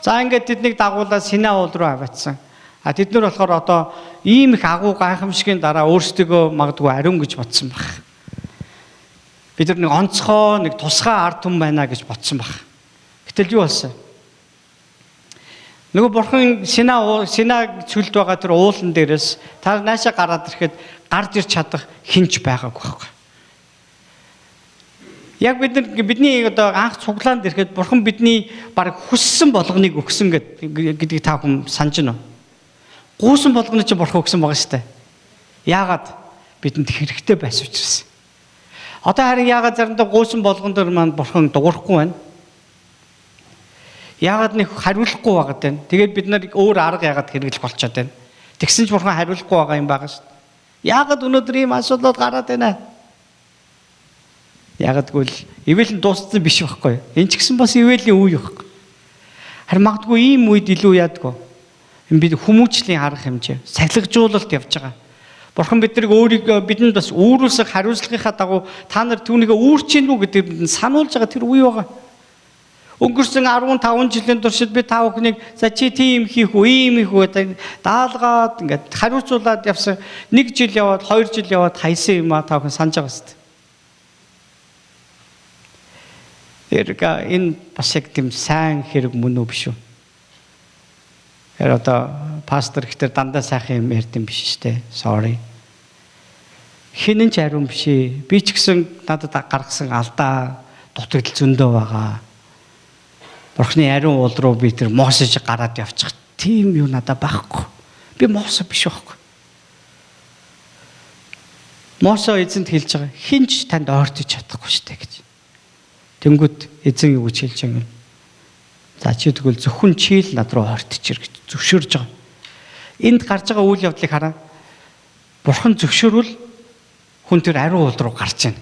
За ингээд тэднийг дагуулаад Синай уул руу аваадсан. А тэд нар болохоор одоо ийм их агуу гайхамшигын дараа өөрсдөө магадгүй ариун гэж бодсон баг. Бид нар нэг онцгой нэг тусгай ард түмэн байна гэж бодсон баг. Гэтэл юу болсон? Нөгөө Бурхан Синай цөлд байгаа тэр уулан дээрээс та наашаа гараад ирэхэд гарч ирч чадах хинч байгаагүй байхгүй. Яг бидний одоо анх цуглаанд ирэхэд Бурхан бидний баг хүссэн болгоныг өгсөн гэдгийг та бүхэн санаж байна уу? Гуусан болгоны чинь Бурхан өгсөн байгаа шүү дээ. Яагаад бидэнд хэрэгтэй байсан учраас. Одоо харин яагаад заримдаа гуусан болгон дээр маань Бурхан дуурахгүй байна? Яагаад нэг хариулахгүй байгаа тань. Тэгээд бид нар өөр арга яагаад хэрэглэх болчиход байна. Тэгсэн ч Бурхан хариулахгүй байгаа юм байгаа шүү дээ. Яагаад өнөөдөр ийм асуудлууд гараад байна? Яагаад гэвэл ивэл нь дууссан биш байхгүй. Энэ ч гэсэн бас ивэлийн үе байхгүй. Харин магадгүй ийм үед илүү яадгүй. Бид хүмүүжлийн арга хэмжээ, сахилгажуулалт явж байгаа. Бурхан биднийг өөрийгөө бидэнд бас өөрөөсөө хариуцлагынхаа дагуу та нар түүнийгээ үүрчин үү гэдэг бидэнд сануулж байгаа тэр үе байгаа. Өнгөрсөн 15 жилийн туршид би та бүхнийг за чи тийм хийх үү, ийм хийх үү даалгаад ингээд хариуцуулаад явсан. 1 жил яваад 2 жил яваад хайсан юм а та бүхэн санаж байгаа шүү дээ. Энэ бас яг тийм сайн хэрэг мөн үү биш үү? Одоо пастор ихтэй дандаа сайхан юм ярьд юм биш штэ. Sorry. Хинэн ч ариун биш. Би ч гэсэн надад гаргасан алдаа дутагдал зөндөө байгаа. Бурхны ариун уул руу би тэр Мосеж гараад явчих. Тийм юу надад байхгүй. Би Мосе биш байхгүй. Мосе эзэнт хэлж байгаа. Хинч танд ойртож чадахгүй штэ гэж. Тэнгүүд эзэн юу гэж хэлж байгаа юм? За чи тэгвэл зөвхөн чи л над руу ойртчих гэж зөвшөөрж байгаа. Энд гарч байгаа үйл явдлыг хараа. Бурхан зөвшөөрвөл хүн тэр ариун уул руу гарч ийн.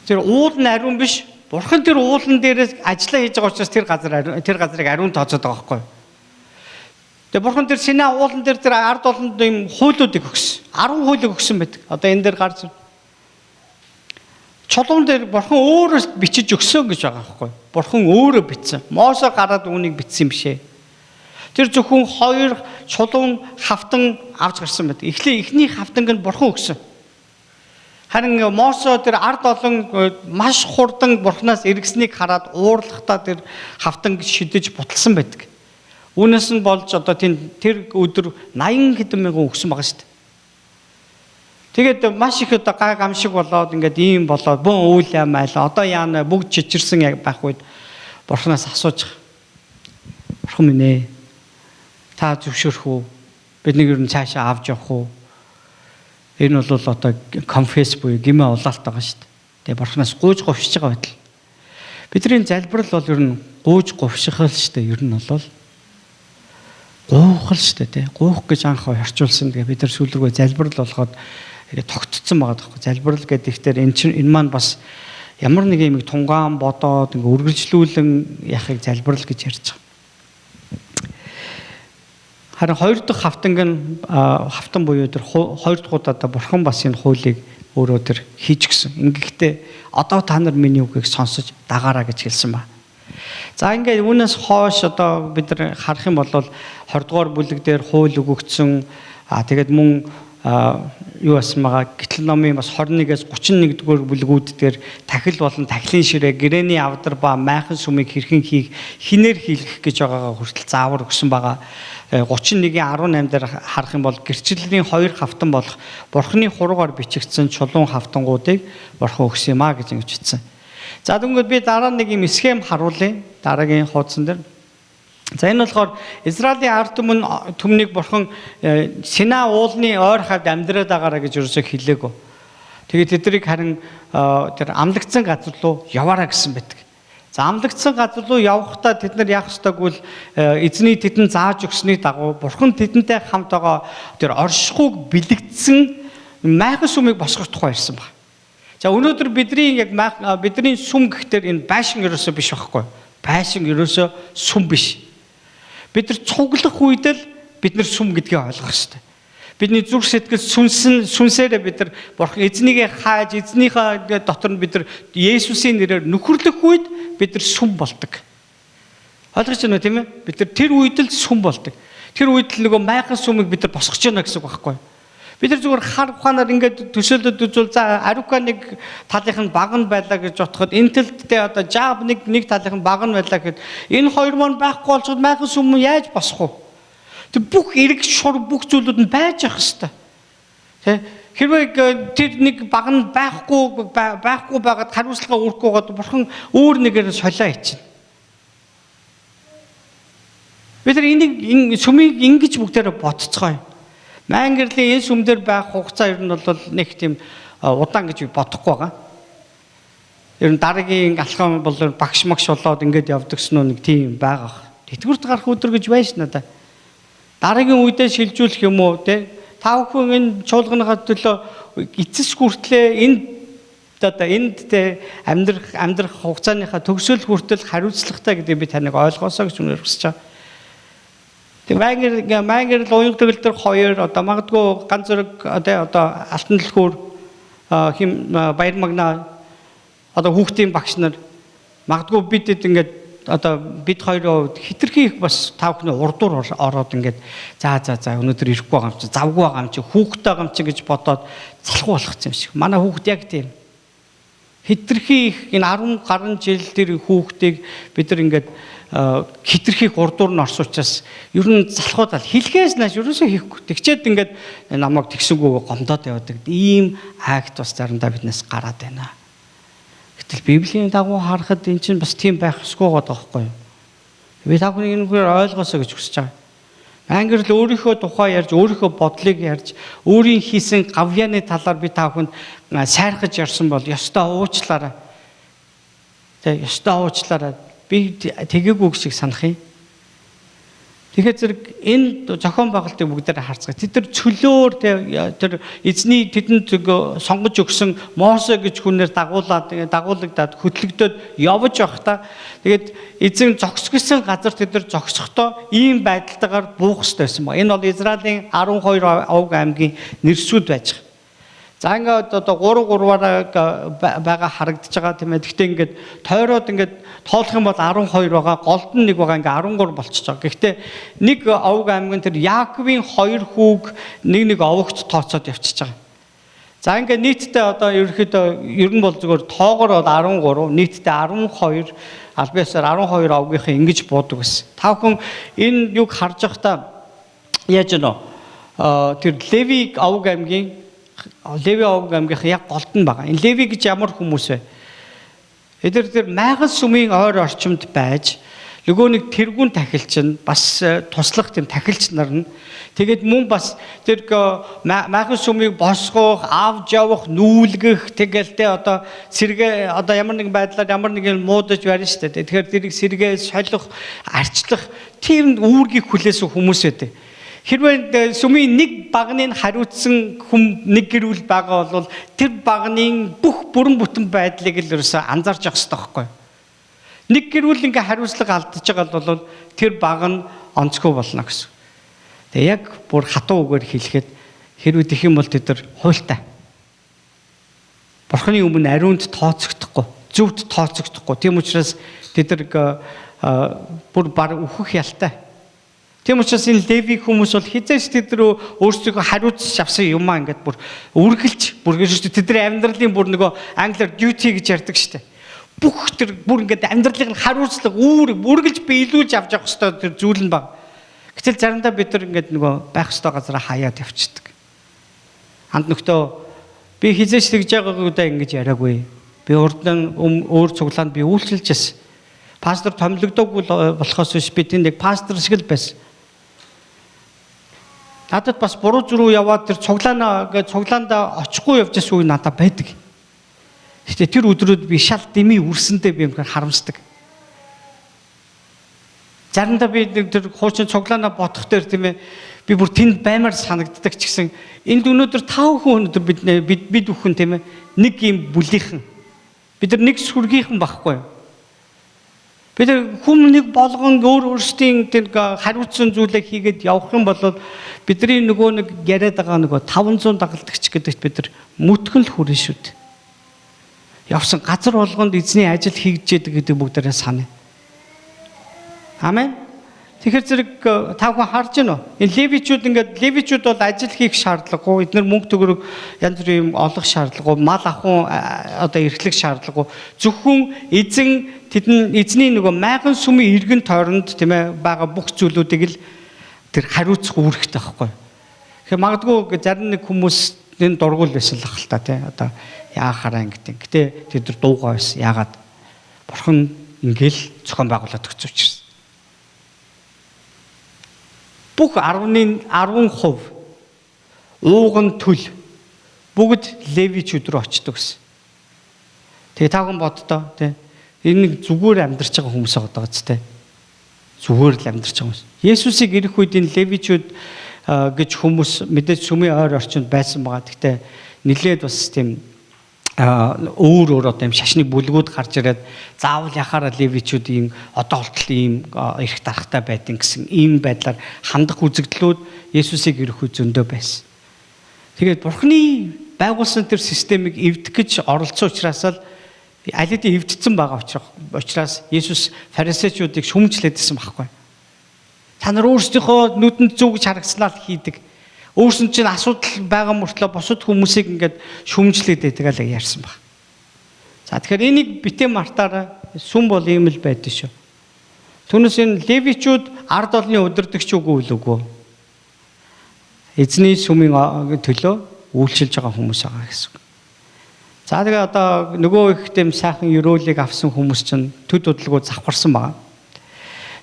Тэр уул нь ариун биш. Бурхан тэр уулан дээрээс ажиллаа хийж байгаа учраас тэр газрыг ариун тооцоод байгаа байхгүй. Тэгээ Бурхан тэр Синай уулан дээр тэр ард олонд юм хуулиудыг өгсөн. 10 хуулийг өгсөн байдаг. Одоо энэ дээр гарч чулуун дээр Бурхан өөрөөс бичиж өгсөн гэж байгаа байхгүй. Бурхан өөрөө бичсэн. Мосе гараад үүнийг бичсэн юм бишээ. Тэр зөвхөн 2 чулуун хавтан авч гарсан байдаг. Эхний хавтанг нь Бурхан өгсөн. Харин Мосе тэр ард олон маш хурдан Бурханаас эргэснийг хараад уурлахтаа тэр хавтанг шидэж буталсан байдаг. Үүнээс нь болж одоо тэр өдөр 80 хэдэн мянган өгсөн байгаа шүү дээ. Тэгээд маш их одоо гай гамшиг болоод ингээд ийм болоод бөн үйл ямаалаа. Одоо яана бүгд чичирсэн байх үед Бурханаас асууж байгаа. Бурхан минь ээ. Та зөвшөөрөх үү? Бидний ер нь цаашаа авч явах уу? Энэ бол одоо конфесс буюу гимээ улаалт байгаа шүү дээ. Тэгээ Бурханаас гуйж говшиж байгаа байтал. Бидний залбирал бол ер нь гуйж говших л шүү дээ. Ер нь бол гуйх л шүү дээ. Гуйх гэж анх орчуулсан. Тэгээ бид нар сүүлрүүгээ залбирал болгоод тогтцсон байгаа тоххой. Залбирал гэдэг ихтер энэ маань бас ямар нэг юм тунгаан бодоод ингээ үргэлжлүүлэн яхахыг залбирал гэж ярьж байгаа. Харин 2 дахь хавтан буюу тэр 2 дахь удаа Бурхан бас энэ хуулийг өөрөө тэр хийж гисэн. Ингэхдээ одоо та нар миний үгийг сонсож дагаараа гэж хэлсэн ба. За ингээд үүнээс хойш одоо бид нар харах юм бол 20 дугаар бүлэг дээр хууль өгөгдсөн. Тэгээд мөн юу асан байгаа. Гэтэл номын бас 21-ээс 31 дугаар бүлгүүд дээр тахил болон тахилын ширээ, гэрээний авдар ба майхан сүмийг хэрхэн хийх, хинээр хийх гэж байгаагаа хүртэл заавар өгсөн байгаа. 31-ийн 18 дээр харах юм бол гэрчлэлийн 2 хавтан болох Бурхны хуруугаар бичигдсэн чулуун хавтангуудыг Бурхан өгсөн юм а гэж ингэж хэлсэн. За тэгвэл би дараа нэг юм схем харуулъя. Дараагийн хуудсан дээр. За энэ болохоор Израилийн ард түмнийг Бурхан Синай уулны ойр хавьд амьдраад байгаараа гэж ерөөсөө хэлээгөө. Тэгээд тэднийг харин тэр амлагдсан газар руу яваараа гэсэн байдаг. За амлагдсан газар руу явахдаа тэд нар яах ёстойг бол эзний тэдэнд зааж өгсөний дагуу Бурхан тэдэнтэй хамт байгаа тэр оршихуйг бэлэгдсэн майхан сүмийг босгох тухай ирсэн байна. За өнөөдөр бидний бидний сүм гэхтэр энэ байшин ерөөсөө биш байхгүй. Байшин ерөөсөө сүм биш. Бид нар цуглах үед л бид нар сүм гэдгийг ойлгох хэрэгтэй. Бидний зүрх сэтгэл сүнсээрээ бид нар Бурхан эзнийгээ хааж, эзнийхээ дотор нь бид нар Есүсийн нэрээр нөхөрлөх үед бид нар сүм болдог. Ойлгож байна уу тийм ээ? Бид нар тэр үед л сүм болдог. Тэр үед л нөгөө майхан сүмийг бид нар босгож яана гэсэн үг байхгүй юу? Бид нар зүгээр хар ухаанаар ингээд төсөөлөд үзвэл за Арука нэг талынх нь баг нь байлаа гэж бодоход Intel-тэй одоо Java нэг талынх нь баг нь байлаа гэхэд энэ хоёр маань байхгүй болчиход майхан сүм яаж босох вэ? Тэг бүх эрг шур бүх зүйлүүд нь байж ах хэвээр. Тэ хэрвээ тэр нэг баг нь байхгүй байгаад хариуцлага өрөхгүй гоод Бурхан өөр нэгээр солио хийчихнэ. Бид нар энийг сүмийг ингэж бүгдээрээ бодцгоё. Мангэрлийн энэ сүмдэр байх хугацаа ер нь бол нэг тийм удаан гэж бодохгүй байгаа. Ер нь дараагийн алхам бол багш магш болоод ингээд явдагсан нь нэг тийм байгаа. Тэтгэврт гарах өдөр гэж байж надаа. Дараагийн үедээ шилжүүлэх юм уу те? Та бүхэн энэ чуулганыхаа төлөө эцэс хүртлээ энд те амьдрах хугацааныхаа төгсөл хүртэл хариуцлагатай гэдэг би таныг ойлгоосоо гэж үнээр хүсэж байгаа. Тэг мангэр уян төгөл төр хоёр одоо магадгүй ганц зэрэг одоо алтан дэлгүүр хим баяр магна одоо хүүхдийн багш нар магадгүй бид ингээд одоо бид хоёроо хитрхи их бас та бүхний урдуур ороод ингээд за өнөөдөр ирэхгүй байгаа юм чи завгүй байгаа юм чи хүүхдтэй байгаа юм чи гэж бодоод залхуу болгоцсон юм шиг. Манай хүүхд яг тийм хитрхи их энэ 10 гаруй жил тэр хүүхдийг бид нар ингээд хитрхи урдуур нь орсон учраас ер нь залхуудал хэлхээс нааш ерөөсөө хийхгүй. Тэгчээд ингээд намайг тэгсэнгүү гомдоод явдаг. Ийм акт бас заримдаа биднээс гараад байна. Гэтэл Библийн дагуу харахад эн чинь бас тийм байх ёсгүй байгаа байхгүй юу? Би та бүхнийг энэгээр ойлгосоо гэж хүсэж байгаа. Англи өөрийнхөө тухай ярьж, өөрийнхөө бодлыг ярьж, өөрийн хийсэн гавьяаны талаар би та бүхэнд сайрхаж ярьсан бол ёстой уучлаарай. Тэ ёстой уучлаарай. Би тэгээгүй шиг санах юм. Тэгэхээр зэрэг энэ зохион байгуулалтыг бүгдээр харцгаая. Тэд нар цөлөөр тэр эзний тэдэнд сонгож өгсөн Мосе гэж хүнээр дагуулагдаад хөтлөгдөд явж явахдаа тэгээд эзэн зогсгосон газар тэд нар зогсохдоо ийм байдалтайгаар буух хэрэгтэй байсан ба. Энэ бол Израилийн 12 овг аймгийн нэрсүүд байж байгаа. За ингээд одоо 3-3-аараа байгаа харагдаж байгаа тийм ээ. Гэхдээ ингээд тойроод ингээд тоолох юм бол 12 байгаа, голд нь нэг байгаа ингээд 13 болчихж байгаа. Гэхдээ нэг овг аймгийн тэр Яаковын 2 хүүг нэг овогт тооцоод явчихж байгаа. За ингээд нийтдээ одоо ерөөхдөө ер нь бол зөвхөн тоогоор бол 13, нийтдээ 12 албаасаар 12 овгийнхаа ингэж буудаг гэсэн. Та бүхэн энэ юг харж байхдаа яаж гэнэ? Тэр Леви овг аймгийнхаа яг голд нь байгаа. Энэ Леви гэж ямар хүмүүс вэ? Эдгээр тэр майхан сүмийн ойр орчимд байж нөгөө нэг тэргүүн тахилч нь бас туслах тийм тахилч нар нь тэгээд мөн бас тэр майхан сүмийг босгох, авж явах, нүүлгэх тэгэл те одоо сэргээ одоо ямар нэгэн байдлаар ямар нэгэн муудаж барина шүү дээ. Тэгэхээр тэрийг сэргээ солих, арчлах тийм үүргийг хүлээсэн хүмүүс байдаг. Хэрвээ сүмийн нэг багныг хариуцсан хүм нэг гэрүүл байгаа бол тэр багнын бүх бүрэн бүтэн байдлыг л ерөөсөө анзаарч явах хэрэгтэй байхгүй юу? Нэг гэрүүл ингээ хариуцлага алдаж байгаа бол тэр баг нь онцгой болно гэсэн. Тэгээ яг бүр хатуу үгээр хэлэхэд хэрвээ тэх юм бол тэд нар хуйлтай. Бурхны өмнө ариунд тооцогдохгүй, зөвд тооцогдохгүй. Тийм учраас тэд нар бүр баг өөхөх ялтай. Тийм учраас энэ Леви хүмүүс бол хизээч тэд рүү өөрсдөө хариуцж авсан юм аа ингээд бүр үргэлж тэдний амьдралын бүр нөгөө англиар duty гэж ярьдаг штэ. Бүх тэр бүр ингээд амьдралыг нь хариуцлага үргэлж биелүүлж авч явах хэрэгтэй тэр зүйл нь баг. Гэтэл заримдаа бид нар ингээд нөгөө байх ёстой газараа хаяад явчихдаг. Ханд нөхдөө би хизээч тэгж байгаагуудаа ингэж яриаггүй. Би урдан өөр цуглаанд би үйлчилж байсан. Пастор томилогдоогүй болохоос биш би тэнд яг пастор шиг л байсан. Надад бас буруу зүрүү яваад тэр цуглаандаа очихгүй явж байсан үе надад байдаг. Гэтэ тэр өдрүүд би шал дэмий үрсэндээ би юмхаар харамсдаг. Заримдаа би тэр хуучин цуглаанаа бодох дээр тийм ээ би бүр тэнд баймаар санагддаг ч гэсэн энд өнөөдөр 5 хүн өнөөдөр бид бүхэн тийм ээ нэг юм бүлийнхэн бид нар нэг сүргийнхэн байхгүй. Бид хүн нэг болгон өөрсдийн тэр хариуцсан зүйлээ хийгээд явах юм бол бидний нөгөө нэг яриад байгаа нөгөө 500 дагалдагч гэдэгт бид нар мүтгэн л хүрэн шүү дээ. Явсан газар болгонд эзний ажил хийж яадаг гэдэг бүгдээрээ санаа. Амен. Тэгэхээр зэрэг та бүхэн харж байна уу? Энэ левичүүд бол ажил хийх шаардлагагүй, эдгээр мөнгө төгрөг янз бүрийн олох шаардлагагүй, мал ахуйн одоо эрхлэх шаардлагагүй. Зөвхөн эзний нөгөө майган сүмийн иргэн тойронд тийм ээ байгаа бүх зүйлүүдийг л тэр хариуцах үүрэгтэй байхгүй. Тэгэхээр магадгүй зарим нэг хүмүүс энэ дургуул байсан л ахал та тийм одоо яахаараа ингэдэг. Гэтэ тэд нар дуугаа байсан. Яагаад? Бурхан ингээл зохион байгуулад өгсөн учраас. Бүх 10% ууган төл бүгд левичүүд рүү очдог гэсэн. Тэгээ та хүн боддоо тий энэ зүгээр амьдарч байгаа хүмүүс байгаа ч тий зүгээр л амьдарч байгаа хүмүүс. Есүсийг ирэх үед энэ левичүүд гэж хүмүүс мэдээж сүмийн ойр орчинд байсан байгаа. Гэхдээ нэлээд бас тийм өөр одоо юм шашны бүлгүүд гарч ирээд заавал яхаараа левичүүдийн одоо болтол ийм эрх дарахтай байдин гэсэн ийм байдлаар хандах үзэгдлүүд Есүсийг ирэх үе зөндөө байсан. Тэгээд Бурхны байгуулсан тэр системийг эвдэх гэж оролцсон учраас л аль хэдийн эвдсэн байгаа учраас Есүс фарисеучуудыг шүмжлээдсэн байхгүй. Та нар өөрсдийнхөө нүдэнд зүг гэж харагцлаа л хийдэг. Өөрсөн чинь асуудал байгаа мөртлөө бусад хүмүүсийг ингээд шүмжлээд байдаг л ярьсан баг. За тэгэхээр энийг битээ мартаараа сүм бол ийм л байдаг шүү. Түүнээс энэ левичүүд ард олны удирдагч үгүй үгүй. Эзний сүмийн төлөө үйлчилж байгаа хүмүүс байгаа гэсэн. За тэгээ одоо нөгөө их тэм сайхан өрөөлийг авсан хүмүүс чинь төд удалгүй завхарсан байгаа.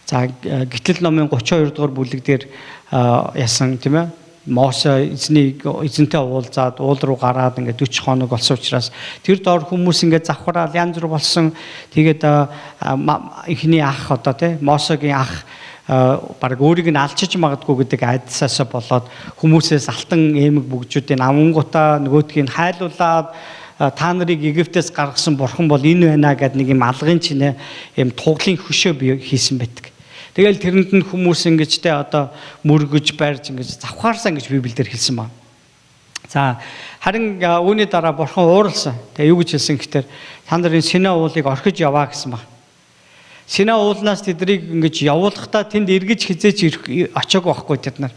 За гитлэл номын 32 дугаар бүлэг дээр ясан тийм ээ Мосе эзэнтэй уулзаад уул руу гараад ингээд 40 хоног болсон учраас тэр доор хүмүүс ингээд завхраад янз бүр болсон. Тэгээд эхний ах одоо тий Мосегийн ах баг өөрийг нь алчиж магадгүй гэдэг айдсаасаа болоод хүмүүсээс алтан эмэг бүгжүүдийн авангуудаа нөгөөдгийг хайлуулад та нарыг Египтээс гаргасан бурхан бол энэ байна гэдэг нэг юм алгын чинээ юм туглын хөшөө бий хийсэн байдаг. Тэгэл тэрэнд нь хүмүүс ингэж те одоо мөргөж барьж ингэж завхаарсан гэж Библиэлд хэлсэн байна. За харин үүний дараа бурхан ууралсан. Тэгээ юу гэж хэлсэн гэхээр та нарын Синай уулыг орхиж яваа гэсэн байна. Синай уулнаас тэднийг ингэж явуулахдаа тэнд эргэж хизээч очиагүй байхгүй тэд нар.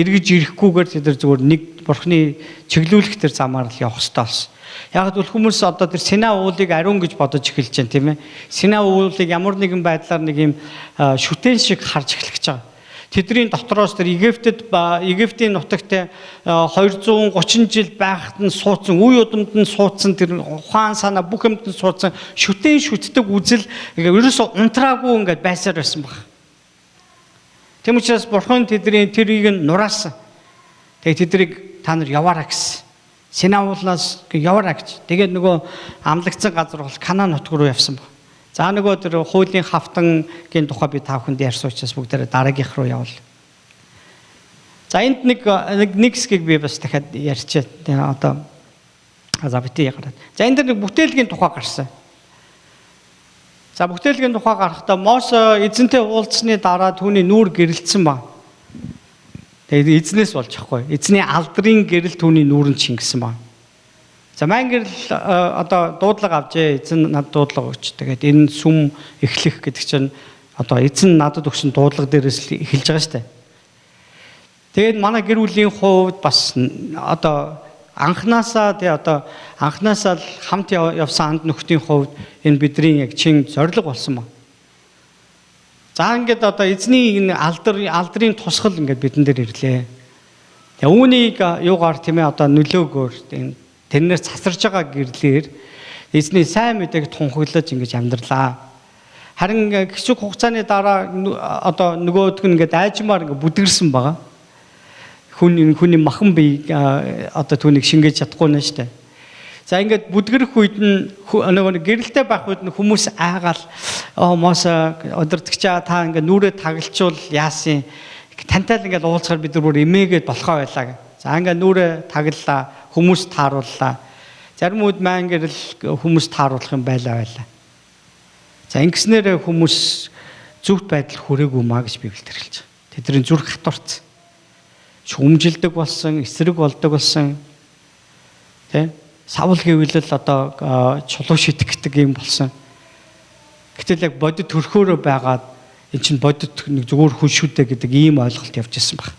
Эргэж ирэхгүйгээр тэд нар зүгээр нэг бурханы чиглүүлэх тэр замаар л явах ёстой болсон. Яг л хүмүүс одоо тэр Синай уулыг ариун гэж бодож эхэлж байна тийм ээ. Синай уулыг ямар нэгэн байдлаар нэг юм шүтэн шиг харж эхлэж байгаа. Тэдний дотроос тэр Египтийн нутагт 230 жил байхад нь суудсан, үе удамд нь суудсан тэр ухаан санаа бүх юмд нь суудсан шүтэн шүтдэг үзэл ерөөсө унтраагүй ингээд байсаар байсан баг. Тэм учраас бурхан тэрийг нь нураасан. Тэгээ тэдрийг та нар яваарай гэсэн. Синай уулнаас яваарай гэж. Тэгээд нөгөө амлагдсан газар бол Канаан нутг руу явсан баг. За нөгөө тэр хуулийн хавтангийн тухай би та бүхэнд ярьсан учраас бүгдээрээ дараагийнх руу явуул. За энд нэг хэсгийг би бас дахиад ярьчаа. Одоо за битээ ягаад. За энд нэг бүтээлгийн тухай гарсан. За бүтээлгийн тухай гарахдаа Мосе эзэнтэй уулзсны дараа түүний нүүр гэрэлтсэн ба. Тэгээд эзнээс болж ахгүй. Эзний алдрын гэрэл түүний нүүрэнд шингэсэн ба. За маань гэрэл одоо дуудлага авчээ, эзэн над дуудлага өгч. Тэгээд энэ сүм эхлэх гэдэг чинь одоо эзэн надад өгсөн дуудлага дээрээс л эхэлж байгаа шүү дээ. Тэгээд манай гэр бүлийн хувьд бас одоо анханасаа л хамт явсан анд нөхдийн хувьд энэ бидний яг чин зорилго болсон ба. За ингээд одоо эзний энэ алдрын тусгал ингээд бидэн дээр ирлээ. Тэгээ үүнийг юугаар тийм ээ одоо нөлөөгөөр тэрнээс цасарж байгаа гэрлэр эзний сайн мэдээг тунхаглаж ингэж амьдралаа. Харин хэсэг хугацааны дараа одоо нөгөөдг нь ингээд айжмаар ингээд бүдгэрсэн байгаа. Хүний махан бие одоо түүнийг шингээж чадахгүй нэ штэ. За ингээд бүдгэрэх үед нь нөгөө гэрэлтэй байх үед нь хүмүүс айгаал моос өдөртгчаа та ингээд нүрээ тагалчвал яасан тантай л ингээд уулзахаар бид нар бүр эмээгээд болохоо байлаа. За ингээд нүрээ таглалаа, хүмүүс таарууллаа. Зарим үед маань гэрэл хүмүүс тааруулах юм байлаа. За ингэснээр хүмүүс зөвхт байдал хүрээгүй маа гэж Библиэд хэлж байгаа. Тэдний зүрх хатуурсан. Шүмжилдэг болсон, эсрэг болдог болсон. Тэ? Савл гэвэл одоо чулуу шитгэдэг юм болсон. Гэтэл яг бодит төрхөөрөө байгаад эн чинь бодит нэг зүгээр хүн шүү дээ гэдэг ийм ойлголт явж ирсэн баг.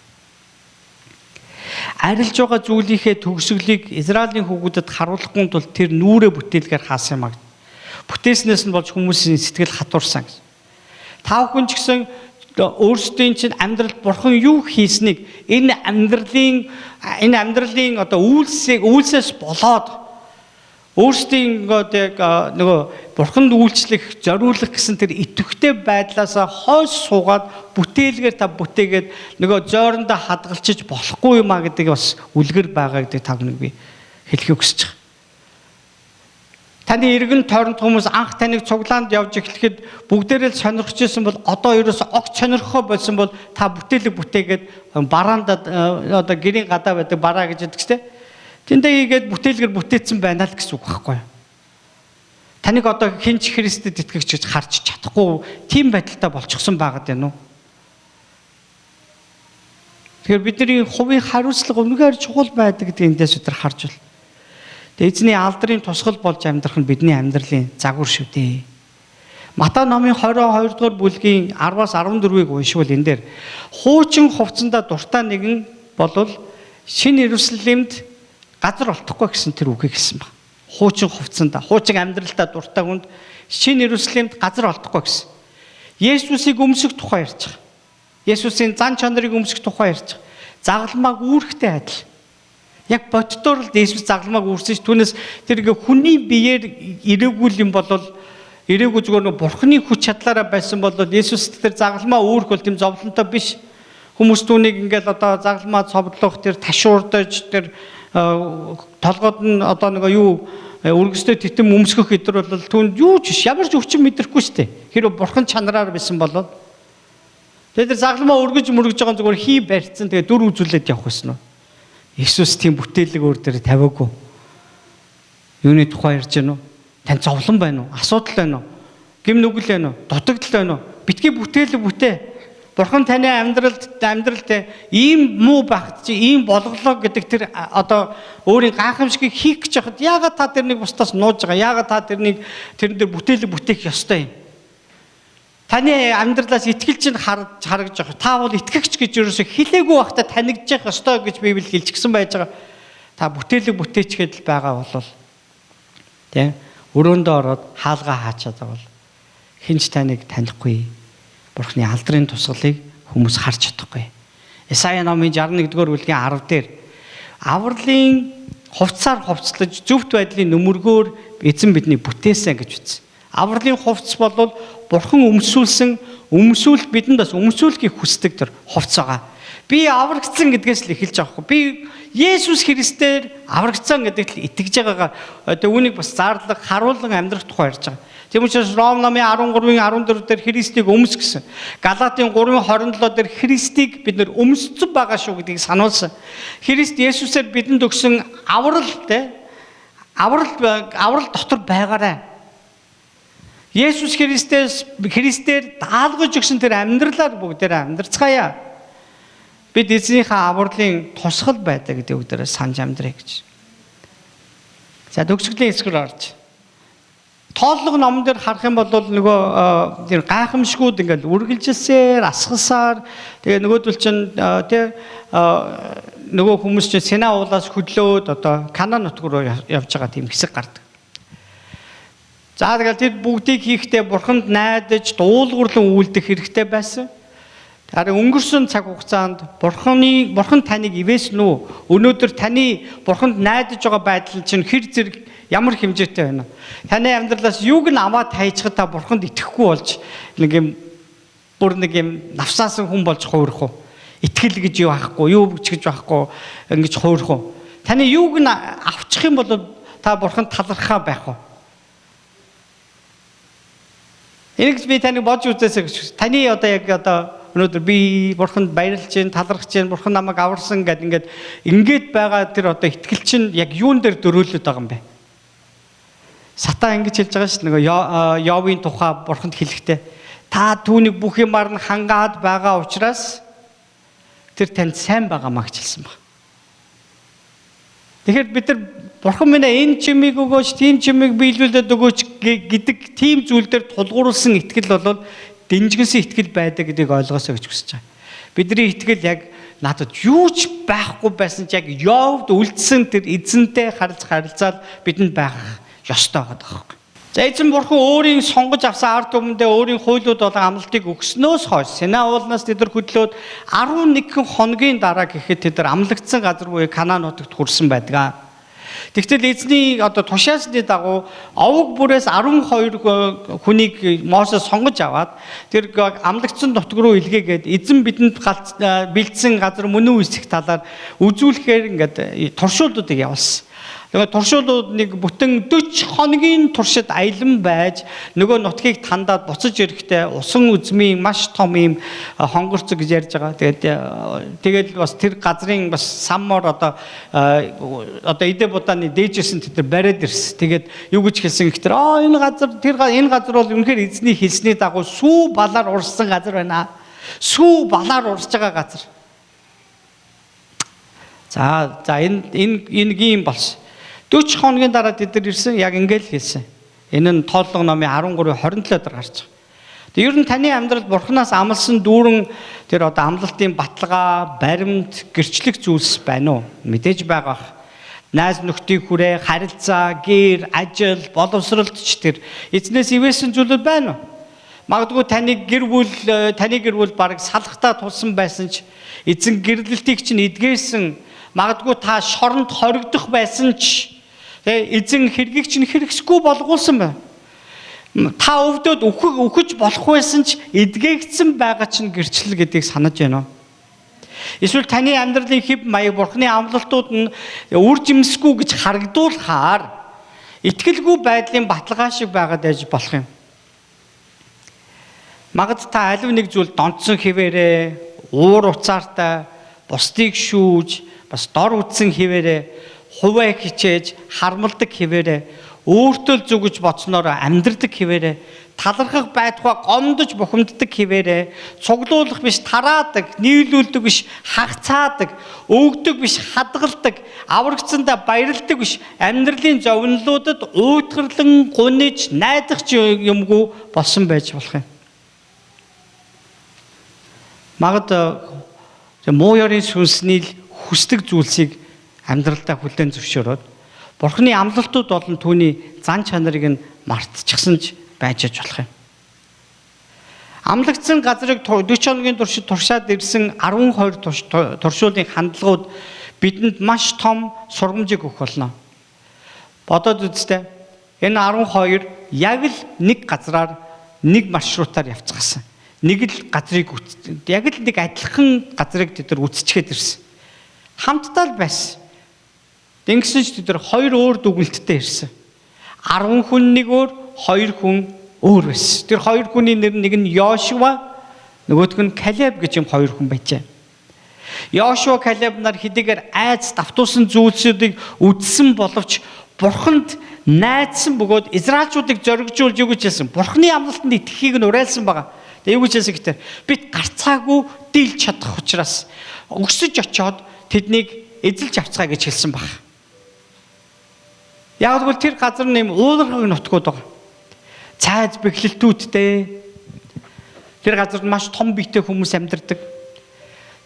Арилж байгаа зүйлийнхээ төгсгөлийг Израилийн хүүгүүдэд харуулахгүй тул тэр нүрээ бүтээлгээр хаасан юм аа. Бүтээснээс нь болж хүмүүсийн сэтгэл хатуурсан гэсэн. Та бүхэн ч гэсэн өөрсдийн чинь амьдралд бурхан юу хийснийг энэ амьдралын одоо үйлсээс болоод өөрсдийн нөгөө бурханд үйлчлэх, зориулах гэсэн тэр идэвхтэй байдлаасаа хойш суугаад бүтээлгээр та бүтээгээд нөгөө зойрондоо хадгалчих болохгүй юм а гэдэг бас үлгэр байгаа гэдэг та бүхэнд би хэлхийг хүсэж байгаа. Таны иргэн тойронд хүмүүс анх таныг цуглаанд явж эхлэхэд бүгдээрээ л сонирхож ирсэн бол одоо ерөөсө огт сонирхоо болсон бол та бүтээлэг бүтээгээд бараандад одоо гэрийн гадаа байдаг бараа гэж яддаг ч тийм. Тэндээ хийгээд бүтээлгээр бүтээсэн байна л гэсэн үг байхгүй юу? Таныг одоо хинч Христэд итгэгч гэж харж чадахгүй тийм байдалтай болчихсон байгаад байна уу? Тэгэхээр бидний хувийн хариуцлага үнэхээр чухал байдаг гэдэг эндээс өдр харж байна. Эзний алдрын тусгал болж амьдрах нь бидний амьдралын загвар шүү дээ. Матай номын 22 дугаар бүлгийн 10-аас 14-ийг уншвал энэ дээр хуучин хувцсандаа дуртай нэгэн болвол шинэ Иерусалимд газар олдохгүй гэсэн тэр үгийг хэлсэн баг. Хуучин хувцсандаа, хуучин амьдралдаа дуртай хүнд шинэ Иерусалимд газар олдохгүй гэсэн. Есүсийг өмсөх тухай ярьж байгаа. Есүсийн зан чанарыг өмсөх тухай ярьж байгаа. Загалмааг үүрхтэй адил. Яг боддоор л Есүс загалмааг үүрсэн ш. Түүнээс тэр ингээ хүний биеэр ирээгүй юм бол ирээгүй зүгээр нэг бурхны хүч чадлаараа байсан бол Есүс тэр загалмаа үүрх бол тийм зовлонтой биш. Хүмүүс түүнийг ингээл одоо загалмаа цовдлох тэр ташуурдаж тэр толгойд нь одоо нэг юу өргөстэй титэм өмсгөх өдр бол түүнд юу ч ямар ч өвчин мэдрэхгүй штэ. Хэрэв бурхан чанараар байсан бол тэр загалмаа өргөж мөргөж байгаа зүгээр хий барьцсан тэгээ дүр үзүүлээд явах гэсэн нь. Иесус тийм бүтээлэг өөр дээр тавиагүй. Юуны тухай ярьж байна уу? Тань зовлон байна уу? Асуудал байна уу? Гим нүгэл байна уу? Дутагдал байна уу? Битгий бүтээлэг бүтээ. Бурхан таны амьдралд ийм муу багт чи ийм болголоо гэдэг тэр одоо өөрийн гайхамшигыг хийх гэж хахад яагаад та тэрнийг бусдаас нууж байгаа? Яагаад та тэрнийг тэрэн дээр бүтээлэг бүтээх ёстой юм? Таны амьдралаас итгэлж харагдж байгаа. Та бол итгэгч гэж ерөөсө хэлээгүй байхдаа танигдчих ёстой гэж Библи хэлж гисэн байж байгаа. Та бүтээлэг бүтээчгээд л байгаа болол тийм өрөөндөө ороод хаалгаа хаачаад байгаа бол хинч таныг танихгүй. Бурхны алдрын тусгалыг хүмүүс харж чадахгүй. Исая номын 61-р бүлгийн 10 дээр авралын хувцсаар хувцлаж зөвхт байдлын нүмергөөр эзэн бидний бүтээсэн гэж үздэн. Авралын хувцс бол бурхан өмсүүлэлт бидэнд бас өмсүүлэхийг хүсдэг тэр хувцс байгаа. Би аврагдсан гэдгээс л эхэлж байгаа хгүй. Би Есүс Христээр аврагдсан гэдэгт л итгэж байгаагаа одоо үүнийг бас заарлаг харуулan амьдрах тухай ярьж байгаа. Тийм учраас Ром номын 13-ийн 14 дээр Христийг өмс гэсэн. Галаатын 3:27 дээр Христийг бид нэр өмссөн байгаа шүү гэдгийг сануулсан. Христ Есүсээр бидэнд өгсөн аврал дотор байгаарай. Есүс Христээр даалгаж өгсөн тэр амьдралаар бүгдээрээ амьдрцгаая. Бид эзнийхээ авралын тусгал байдаг гэдэг үгээрээ санаж амьдрая гэж. За төгсгөлийн хэсгээр орж. Тооллого номон дээр харах юм бол нөгөө тэр гайхамшгууд ингээл үргэлжилсээр асгасаар тэгээ нөгөөдөл чинь тий нөгөө хүмүүс чинь Синай уулаас хөдлөөд одоо Канаан нутг руу явж байгаа тийм хэсэг гардаг. За тэгэл тэд бүгдийг хийхдээ бурханд найдаж дуулуурлан үйлдэх хэрэгтэй байсан. Харин өнгөрсөн цаг хугацаанд бурхан таныг ивээсэн үү? Өнөөдөр таны бурханд найдаж байгаа байдал чинь хэр зэрэг ямар хэмжээтэй байна? Таны амьдралаас юуг нь аваад хайчхад та бурханд итгэхгүй болж нэг юм навсаасан хүн болж хуурах уу? Итгэл гэж юу байхгүй, юу гэж байхгүй ингэж хуурах уу? Таны юуг нь авчих юм бол та бурханд талархаа байх уу? Энийг би таныг бодж үзээсэй. Таны одоо яг өнөөдөр би бурханд баярлж जैन, талархаж जैन, бурхан намайг аварсан гэдэг ингээд байгаа тэр одоо итгэл чинь яг юун дээр дөрөөлөд байгаа юм бэ? Сатан ингэж хэлж байгаа шүү дээ. Нөгөө Йовын тухай бурханд хэлэхдээ та түүнийг бүх юмар нь хангаад байгаа учраас тэр танд сайн байгаамаа гэж хэлсэн баг. Тэгэхээр бид нар бурхан минь энэ чимийг өгөөч, тийм чимийг биелүүлээд өгөөч гэдэг тийм зүйл дээр тулгуурласан итгэл бол дэнжгэнсэн итгэл байдаг гэдгийг ойлгосоо гэж хүсэж байгаа. Бидний итгэл яг надад юу ч байхгүй байсан ч яг Йовд үлдсэн тэр эзэнтэй харилцаал бидэнд байх ёстой байгаа. За эзэн бурхан өөрийн сонгож авсан ард түмэндээ өөрийн хуйлууд болон амлалтыг өгснөөс хойш Синай уулнаас тэд хөдлөөд 11 хоногийн дараа гэхэд тэд амлагдсан газар буюу Канаан нутагт хүрсэн байдаг. Тэгтэл эзний одоо тушаасны дагуу овог бүрээс 12 хүнийг Мосес сонгож аваад тэр амлагдсан нутг руу илгээгээд эзэн бидэнд бэлдсэн газар мөн үү эсэх талаар үзүүлэхээр ингээд туршуултуудыг явуулсан. Тэгээд туршуулууд нэг бүтэн 40 хоногийн туршид аялан байж нөгөө нутгийг тандаад буцаж ирэхдээ усан үзмийн маш том юм хонгорцог гэж ярьж байгаа. Тэгээд бас тэр газрын бас саммор одоо эдэ будааны дээжсэн тэр бариад ирсэн. Тэгээд юу гэж хэлсэн гэхээр энэ газар бол үнэхээр эзний хэлсний дагуу сүү балаар урссан газар байна. Сүү балаар урсж байгаа газар. За энэ ийм болсон. 40 хоногийн дараа тэд нар ирсэн яг ингээл хэлсэн. Энэ нь Тооллого номын 13:27 дээр гарч байгаа. Тэгээ ер нь таны амьдралд бурханаас амлсан дүүрэн тэр одоо амлалтын баталгаа, баримт, гэрчлэх зүйлс байна уу? Мэдээж байгаа. Найз нөхдийн хүрээ, харилцаа, гэр, ажил, боловсролтч тэр эзнээс ивээсэн зүйлүүд байна уу? Магадгүй таны гэр бүл бараг салхтаа тулсан байсан ч эзэн гэрлэлтийг чинь эдгээсэн. Магадгүй та шоронд хоригдох байсан ч эзэн хэргийг чинь хэрэгсгүй болгуулсан байна. Та өвдөд өгөж болох байсан ч эдгээгдсэн байгаа чинь гэрчлэл гэдгийг санаж байна уу? Эсвэл таны амьдралын хэв маяг бурхны амлалтууд нь үр жимсгүй гэж харагдуулахаар итгэлгүй байдлын баталгаа шиг байгаад байж болох юм. Магад та алив нэг зүйл донцсон хэвээрээ, уур уцаартай, бусдыг шүүж, бас дор үтсэн хэвээрээ хуваа хичээж хармалдаг хэвээрээ өөртөө зүгэж боцноор амьдрдаг хэвээрээ талархах байтугай гомдож бухимддаг хэвээрээ цуглуулах биш тараадаг нийлүүлдэг биш хагцаадаг өгдөг биш хадгалдаг аврагцсандаа баярладаг биш амьдралын зовнилуудад уйтгарлан гуниж найдах юмгүй болсон байж болох юм. Магад муу ёрын сүнсний хүсдэг зүйлсийг амьдралдаа хүлээн зөвшөөрөөд бурхны амлалтууд болон түүний зан чанарыг нь мартчихсан ч байж болох юм. Амлагдсан газрыг 40 хоногийн туршид туршаад ирсэн 12 туршуулын хандлагууд бидэнд маш том сургамжийг өгөх болно. Бодоод үзтээ энэ 12 яг л нэг газраар нэг маршрутаар явцгаасан. Нэг л газрыг яг л нэг адилхан газрыг тэд нар үзчихэд ирсэн. Хамтдаа л байсан. Ингэсэн ч тэд нар 2 өөр дүгнэлттэй ирсэн. 10 хүн нэг өөр, 2 хүн өөр байсан. Тэр 2 хүний нэр нэг нь Йошуа, нөгөөх нь Калеб гэж юм 2 хүн байжээ. Йошуа, Калеб нар хэдийгээр айц давтуулсан зүйлсүүдийг үдсэн боловч бурханд найдсан бөгөөд Израильчуудыг зоригжуулж юу гэж хэлсэн? Бурханы амлалтанд итгэхийг нь уриалсан байгаа. Тэгээ юу гэж хэлсэн гэхээр бид гарцаагүй дийлж чадах учраас өксөж очиод тэднийг эзэлж авцгаа гэж хэлсэн баг. Яг л тэр газар нэм уулархаг нутгууд байгаа. Цайз бэхлэлтүүдтэй. Тэр газарт маш том биетэй хүмүүс амьдардаг.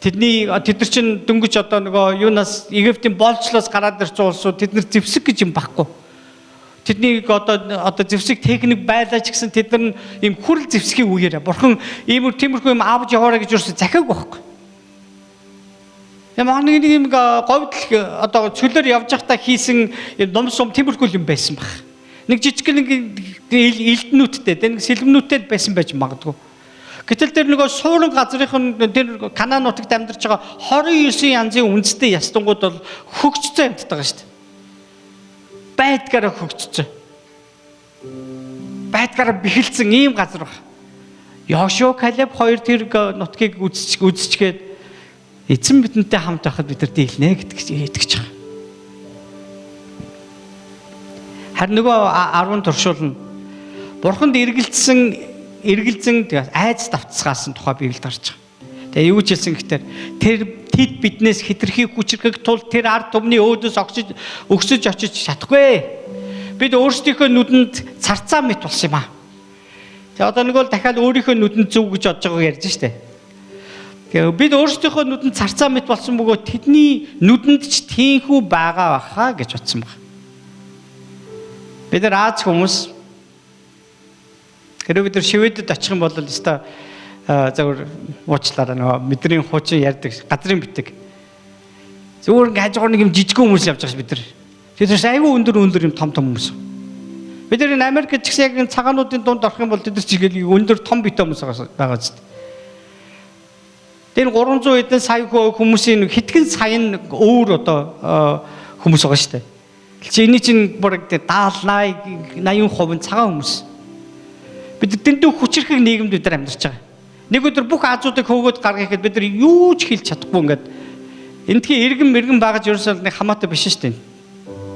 Тэд нар чинь дөнгөж одоо нөгөө юунаас Египтийн болцлоос гараад ирсэн улсууд тэд нар зэвсэг гэж юм баггүй. Тэднийг одоо зэвсэг техник байлаач гэсэн тэд нар ийм хүрэл зэвсгийн үеэрээ бурхан тиймэрхүү юм авч яваарай гэж юусэн захиаг байхгүй. Ямар нэг юм говьдл одоо цөлөөр явж байхдаа хийсэн ном сум тиймэрхүү юм байсан баг. Нэг жижиг нэг элднүүдтэй, нэг сэлмнүүдтэй байсан байж магадгүй. Гэтэл тэр нөгөө суурин газрын тэр Канаан нутагт амьдарч байгаа 29 янзын үндэстэй ястангууд бол хөгжцөө амьддаг байгаа шүү дээ. Байдгаараа хөгжцөө. Байдгаараа бэхэлсэн ийм газар баг. Йошуа Калеб хоёр тэр нутгийг үзчихгээд эзэн бидэнтэй хамт байхад бид нар дийлнэ гэдгийг итгэж байгаа. Харин нөгөө 10 туршуулна. Бурханд эргэлзэн айц давтцгаасан тухай Библиэд гарч байгаа. Тэгээ юу ч хэлсэн гэхээр тэд биднээс хитрхи хүчрхэг тул тэр ард түмний өөдөөс өгсөж очиж чадахгүй. Бид өөрсдийнхөө нүдэнд царцаа мэт болсон юм аа. Тэгээ одоо нэг бол дахиад өөрийнхөө нүдэнд зөв гэж бодож байгааг ярьж штэ. Тэгээ бид өөрсдийнхөө нүдэнд царцаа мэт болсон бөгөөд тэдний нүдэнд ч тийхүү байгаа баха гэж бодсон баг. Бид нар Аз хүмүүс хэрвээ бид нар Шведэд очих юм бол өстой зөвхөн уучлаарай нөгөө бидний хуучин ярьдаг газрын битэг. Зөвхөн хажуугаар нэг юм жижиг хүмүүс явж байгаа ш бид нар. Тэгэхээр айгүй өндөр юм том хүмүүс. Бид нар Америкт ч гэсэн яг цагаануудын дунд орох юм бол тэд нар чигээр өндөр том битэй хүмүүс байгаа ч. Тэр 300 эдэн сая хүмүүсийн хэдхэн сая нь өөр одоо хүмүүс байгаа шүү дээ. Чи энэ чинь бүр 70-80% нь цагаан хүмүүс. Бид дэндүү хүчрхэг нийгэмд бид нар амьдарч байгаа. Нэг өдөр бүх Азуудыг хөөгөөд гаргахад бид нар юу ч хэлж чадахгүй ингээд эндхийн иргэн багаж ерөөсөө нэг хамаатай биш шүү дээ.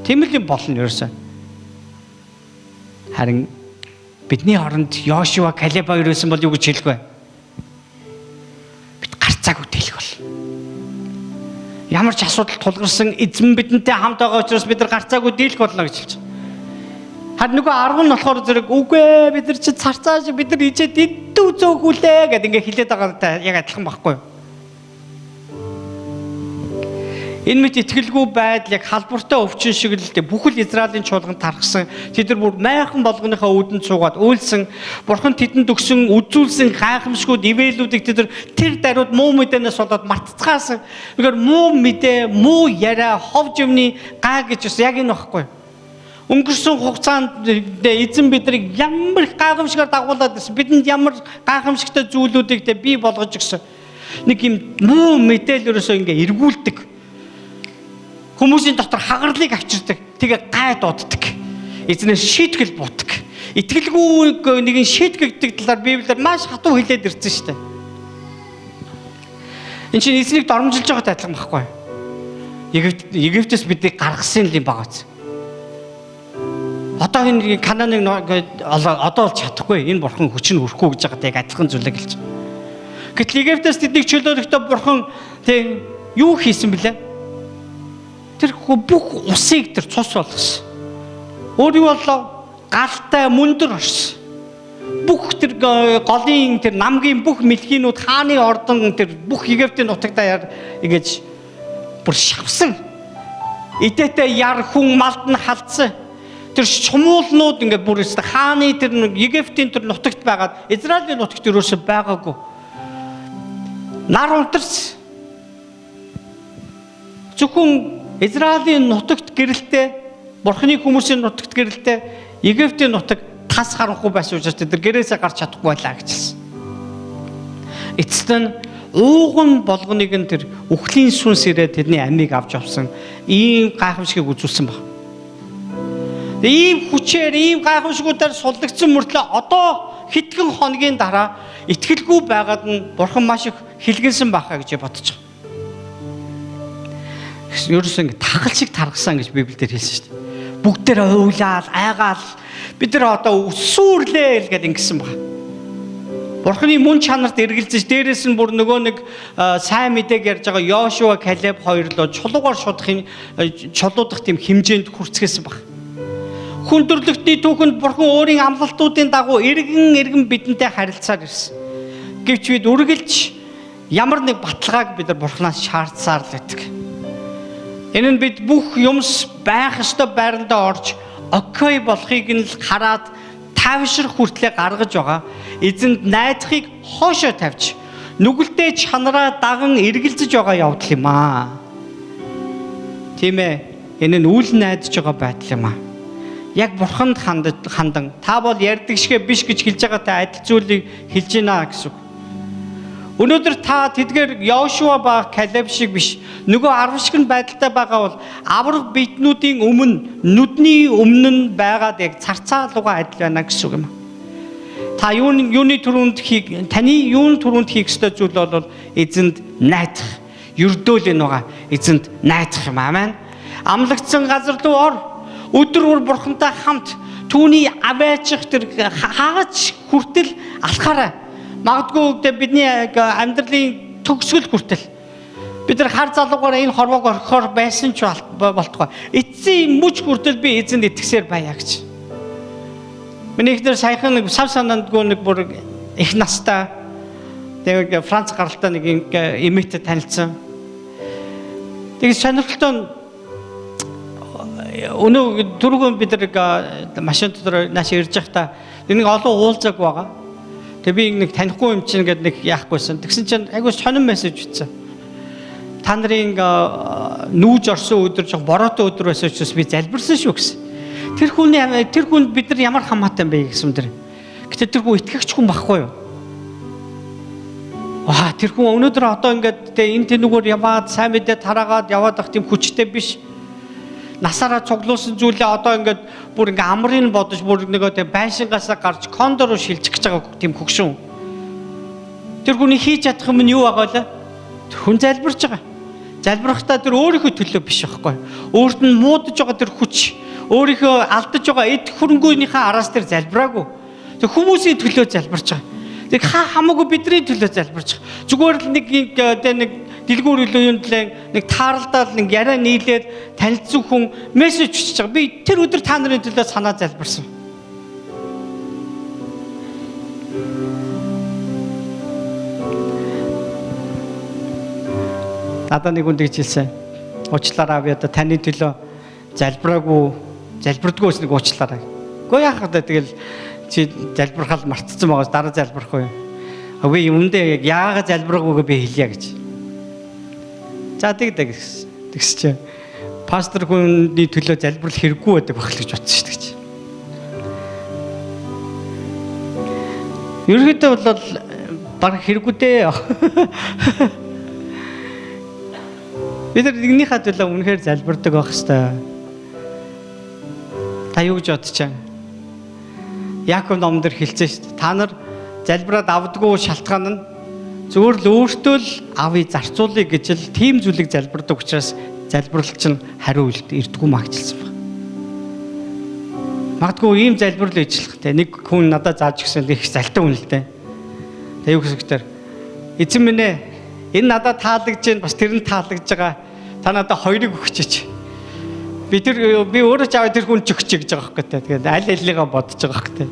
Тийм л юм болно ерөөсөө. Харин бидний хооронд Йошуа Калеб хоёр байсан бол юу гэж хэлэх вэ? Бид гарцаагүй дийлэх бол. Ямар ч асуудал тулгарсан эзэн бидэнтэй хамт байгаа учраас бид нар гарцаагүй дийлэх болно гэж хэлж байна. Харин нөгөө 10 нь болохоор зэрэг үгүй ээ бид нар чи царцааш бид нар ижээд идүү зөөгүүлээ гэд ингээ хэлээд байгаатай яг адилхан байхгүй юу? Энэ мэт итгэлгүй байдал яг халбартай өвчин шиг л дээ бүхэл Израилийн чуулганд тархсан. Тэд нар бүр майхан болгоныхоо үүдэнд суугаад уйлсан. Бурхан тэдэнд өгсөн үзүүлсэн гайхамшгүйд ивэлүүдийг тэд нар тэр даруйд муу мэдээнээс болоод мартцгаасан. Тэгэхээр муу мэдээ, муу яриа, ховж юмны гай гэж бас яг энэ байхгүй юу? Өнгөрсөн хугацаанд эзэн биднийг ямар гайхамшигар дагуулад байсан. Бидэнд ямар гайхамшигтай зүйлүүдийг бий болгож өгсөн. Нэг юм муу мэдээлэлөөсөө ингээ эргүүлдэг. Хүмүүсийн дотор хагарлыг авчирдаг. Тэгээ гай дууддаг. Эзнээс шийтгэл буудаг. Итгэлгүй нэгэн шийтгэгдэг талаар Библиэр маш хатуу хэлээд ирсэн шүү дээ. Энд чинь эзнийг доромжилж байгаатай адилхан байхгүй юу? Египтээс биднийг гаргасан юм багааз. Одоо энэ Кананыг одоо олж чадахгүй. Энэ бурхан хүч нь өрөхгүй гэж байгаа яг адилхан зүйлэг хэлж байна. Гэтэл Египтээс тэднийг чөлөөлөхдөө бурхан тэг юу хийсэн бэлээ? Тэр бүх усыг тэр цус болгосон. Өөрийг болоо галтай мөндөр орсон. Бүх тэр голын тэр намгийн бүх мэлхийнүүд хааны ордон тэр бүх Египтийн нутагтаа ингэж бүр шавсан. Идээтэй яр хүн малд нь халдсан. Тэр чумуулнууд ингээд бүр хааны тэр Египтийн тэр нутагт байгаад Израилийн нутагт юусоо байгаагүй. Нар унтарч зөвхөн Израилийн нутагт гэрэлтэй, Бурханы хүмүүсийн нутагт гэрэлтэй, Египтийн нутаг тас харанхуй байсан учраас тэр гэрээсээ гарч чадахгүй байлаа гэж хэлсэн. Эцэст нь ууган болгоныг нь тэр үхлийн сүнс ирээд тэдний амийг авч авсан ийм гайхамшигыг үзүүлсэн баг. Ийм хүчээр, ийм гайхамшигуудаар суллагдсан мөртлөө одоо хэдхэн хоногийн дараа итгэлгүй байгаад нь Бурхан маш их хилгэнсэн байхаа гэж бодож байгаа. Ерөөсөө ингэ тахал шиг таргасан гэж Библиэлд хэлсэн шүү дээ. Бүгдээрээ уйлаад, айгаал бид нар одоо өсвөрлээ л гэдэг ингэсэн баг. Бурханы мөн чанарт эргэлзэж дээрээс нь бүр нөгөө нэг сайн мэдээг ярьж байгаа Йошуа Калеб хоёр л чулуугаар шуудах тийм хэмжээнд хүрцгээсэн баг. хүндрэлтний түүхэнд Бурхан өөрийн амлалтуудын дагуу эргэн бидэнтэй харилцаар ирсэн. Гэвч бид үргэлж ямар нэг баталгааг бид нар Бурханаас шаардсаар л байдаг. Энэ нь бид бүх юмс байх ёстой байрандаа орж окей болохыг нь л хараад тавшир хүртлээр гаргаж байгаа. Эзэнд найдахыг хоошоо тавьж нүгэлтэй чанараа даган эргэлзэж байгаа явдал юм аа. Тийм ээ. Энэ нь үл найдаж байгаа байдал юм аа. Яг Бурханд хандан та бол ярьдаг шигэ биш гэж хэлж байгаатай адил зүйлийг хэлж байна гэсэн. Өнөөдөр та тэдгээр Йошуа ба Калеб шиг биш. Нөгөө 10 шиг байдалтай байгаа бол авраг биднүүдийн нүдний өмнө нь байгаад яг царцаалууга адил байна гэсэн юм. Та юуны түрүүнд таны юуны түрүүнд хийх ёстой зүйл бол эзэнд найдах, ердөөлэн байгаа эзэнд найдах юм. Амен. Амлагдсан газар руу ор. Өдөр бүр Бурхантай хамт түүний аваачих тэр хаач хүртэл алхаарай. Магадгүй бидний амьдралын төгсгөл хүртэл бид нар хар залуугаар энэ хорвоог орхихоор байсан ч болтугай. Эцсийн мөч хүртэл би эзэнд итгэсээр байя гэж. Миний ихнэр саяхан нэг сав санаандгүй нэг бүр их настай тэгээд Франц гаралтай нэг эмээтэй танилцсан. Тэгээд сонирхолтой өнөө түрүүн бид нар машин дотор нааш ирж байхдаа нэг олон уулзаг байгаа. Тэгээ би нэг танихгүй юм чинь гэдэг нэг яахгүйсэн. Тэгсэн чинь айгүй сонирн мессеж бичсэн. Та нарын нүүж орсон өдөр жоо бороотой өдөр байсан учраас би залбирсан шүү гэсэн. Тэр хүнд бид нар ямар хамаатай юм бэ гэсэн тэр. Гэтэ тэр хүн итгэгч хүн байхгүй юу? Тэр хүн өнөөдөр одоо ингээд энэ тэнүүгээр яваад сайн мэдээ тараагаад яваад ах тийм хүчтэй биш. Насаараа цуглуулсан зүйлээ одоо ингээд бүр ингээ амрын бодож бүр нөгөө тийм байшингаасаа гарч кондор руу шилжих гэж байгаа тийм хөгшин. Тэр хүний хийж чадах юм нь юу байгаа вэ? Тэр хүн залбирч байгаа. Залбирхтаа тэр өөрийнхөө төлөө биш байхгүй. Өөрт нь муудаж байгаа тэр хүч, өөрийнхөө алдаж байгаа эд хөрөнгөөнийхөө араас тэр залбираагүй. Тэр хүмүүсийн төлөө залбирч байгаа. Тэг хамаагүй бидний төлөө залбирч байгаа. Зүгээр л нэг дэлгүүр үеийн нэг тааралдаад нэг яриа нийлээд танилцсан хүн мессеж бичиж байгаа. Би тэр өдөр та нарын төлөө санаа залбирсан. Надад нэг хүн тэгж хэлсэн. Уучлаарай би одоо таны төлөө залбирдаггүй нэг уучлаарай. Гэхдээ яах вэ тэгэл чи залбирхал мартцсан байгаас дараа залбирх уу? Би юмдээ яг яагаад залбиргаагүй би хэлье гэж. За тэгсч пастор хүний төлөө залбирал хэрэггүй байдаг байх л гэж бодсон шүү дээ. Ерөнхийдөө бол баг хэрэггүй дээ. Бид нар нэгнийхээ төлөө үнэхээр залбирдаг байх хэвээр. Та юу гэж бодож байна? Яаков номон дээр хэлсэн шүү дээ. Та нар залбираад авдаггүй шалтгаан нь зүгээр л өөртөө л авъя зарцуулъя гэж л тийм зүйлийг залбирдаг учраас залбирал чинь хариу ирдэггүй магчилсан байна. Магадгүй ийм залбирал ижлэх те нэг хүн надад зааж өгсөн их залтай хүн л дээ. Тэгээ юу гэсэгтэр эзэн минь энэ надад таалагдж байна бас тэр нь таалагдж байгаа. Та надад хоёрыг өгчөөч. Би өөрөө ч аваад тэр хүн өгчөө гэж байгаа байхгүй те. Тэгээд аль алигаа бодож байгаа байхгүй те.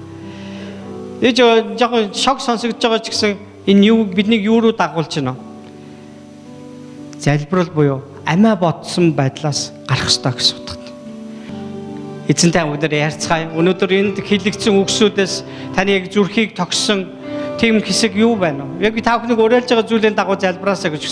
Ээж жоохон шок сонсогдож байгаа ч гэсэн энэ юу биднийг юу руу дагуулж байна? Залбирал буюу амиа бодсон байдлаас гарах ёстой гэсэн утгатай. Эзэнтэй өнөөдөр ярьцгаая. Өнөөдөр энд хэлэгдсэн үгсүүдээс таны яг зүрхийг тогссон тийм хэсэг юу байна вэ? Яг та бүхнийг уриалж байгаа зүйлийн дагуу залбираасаа гэж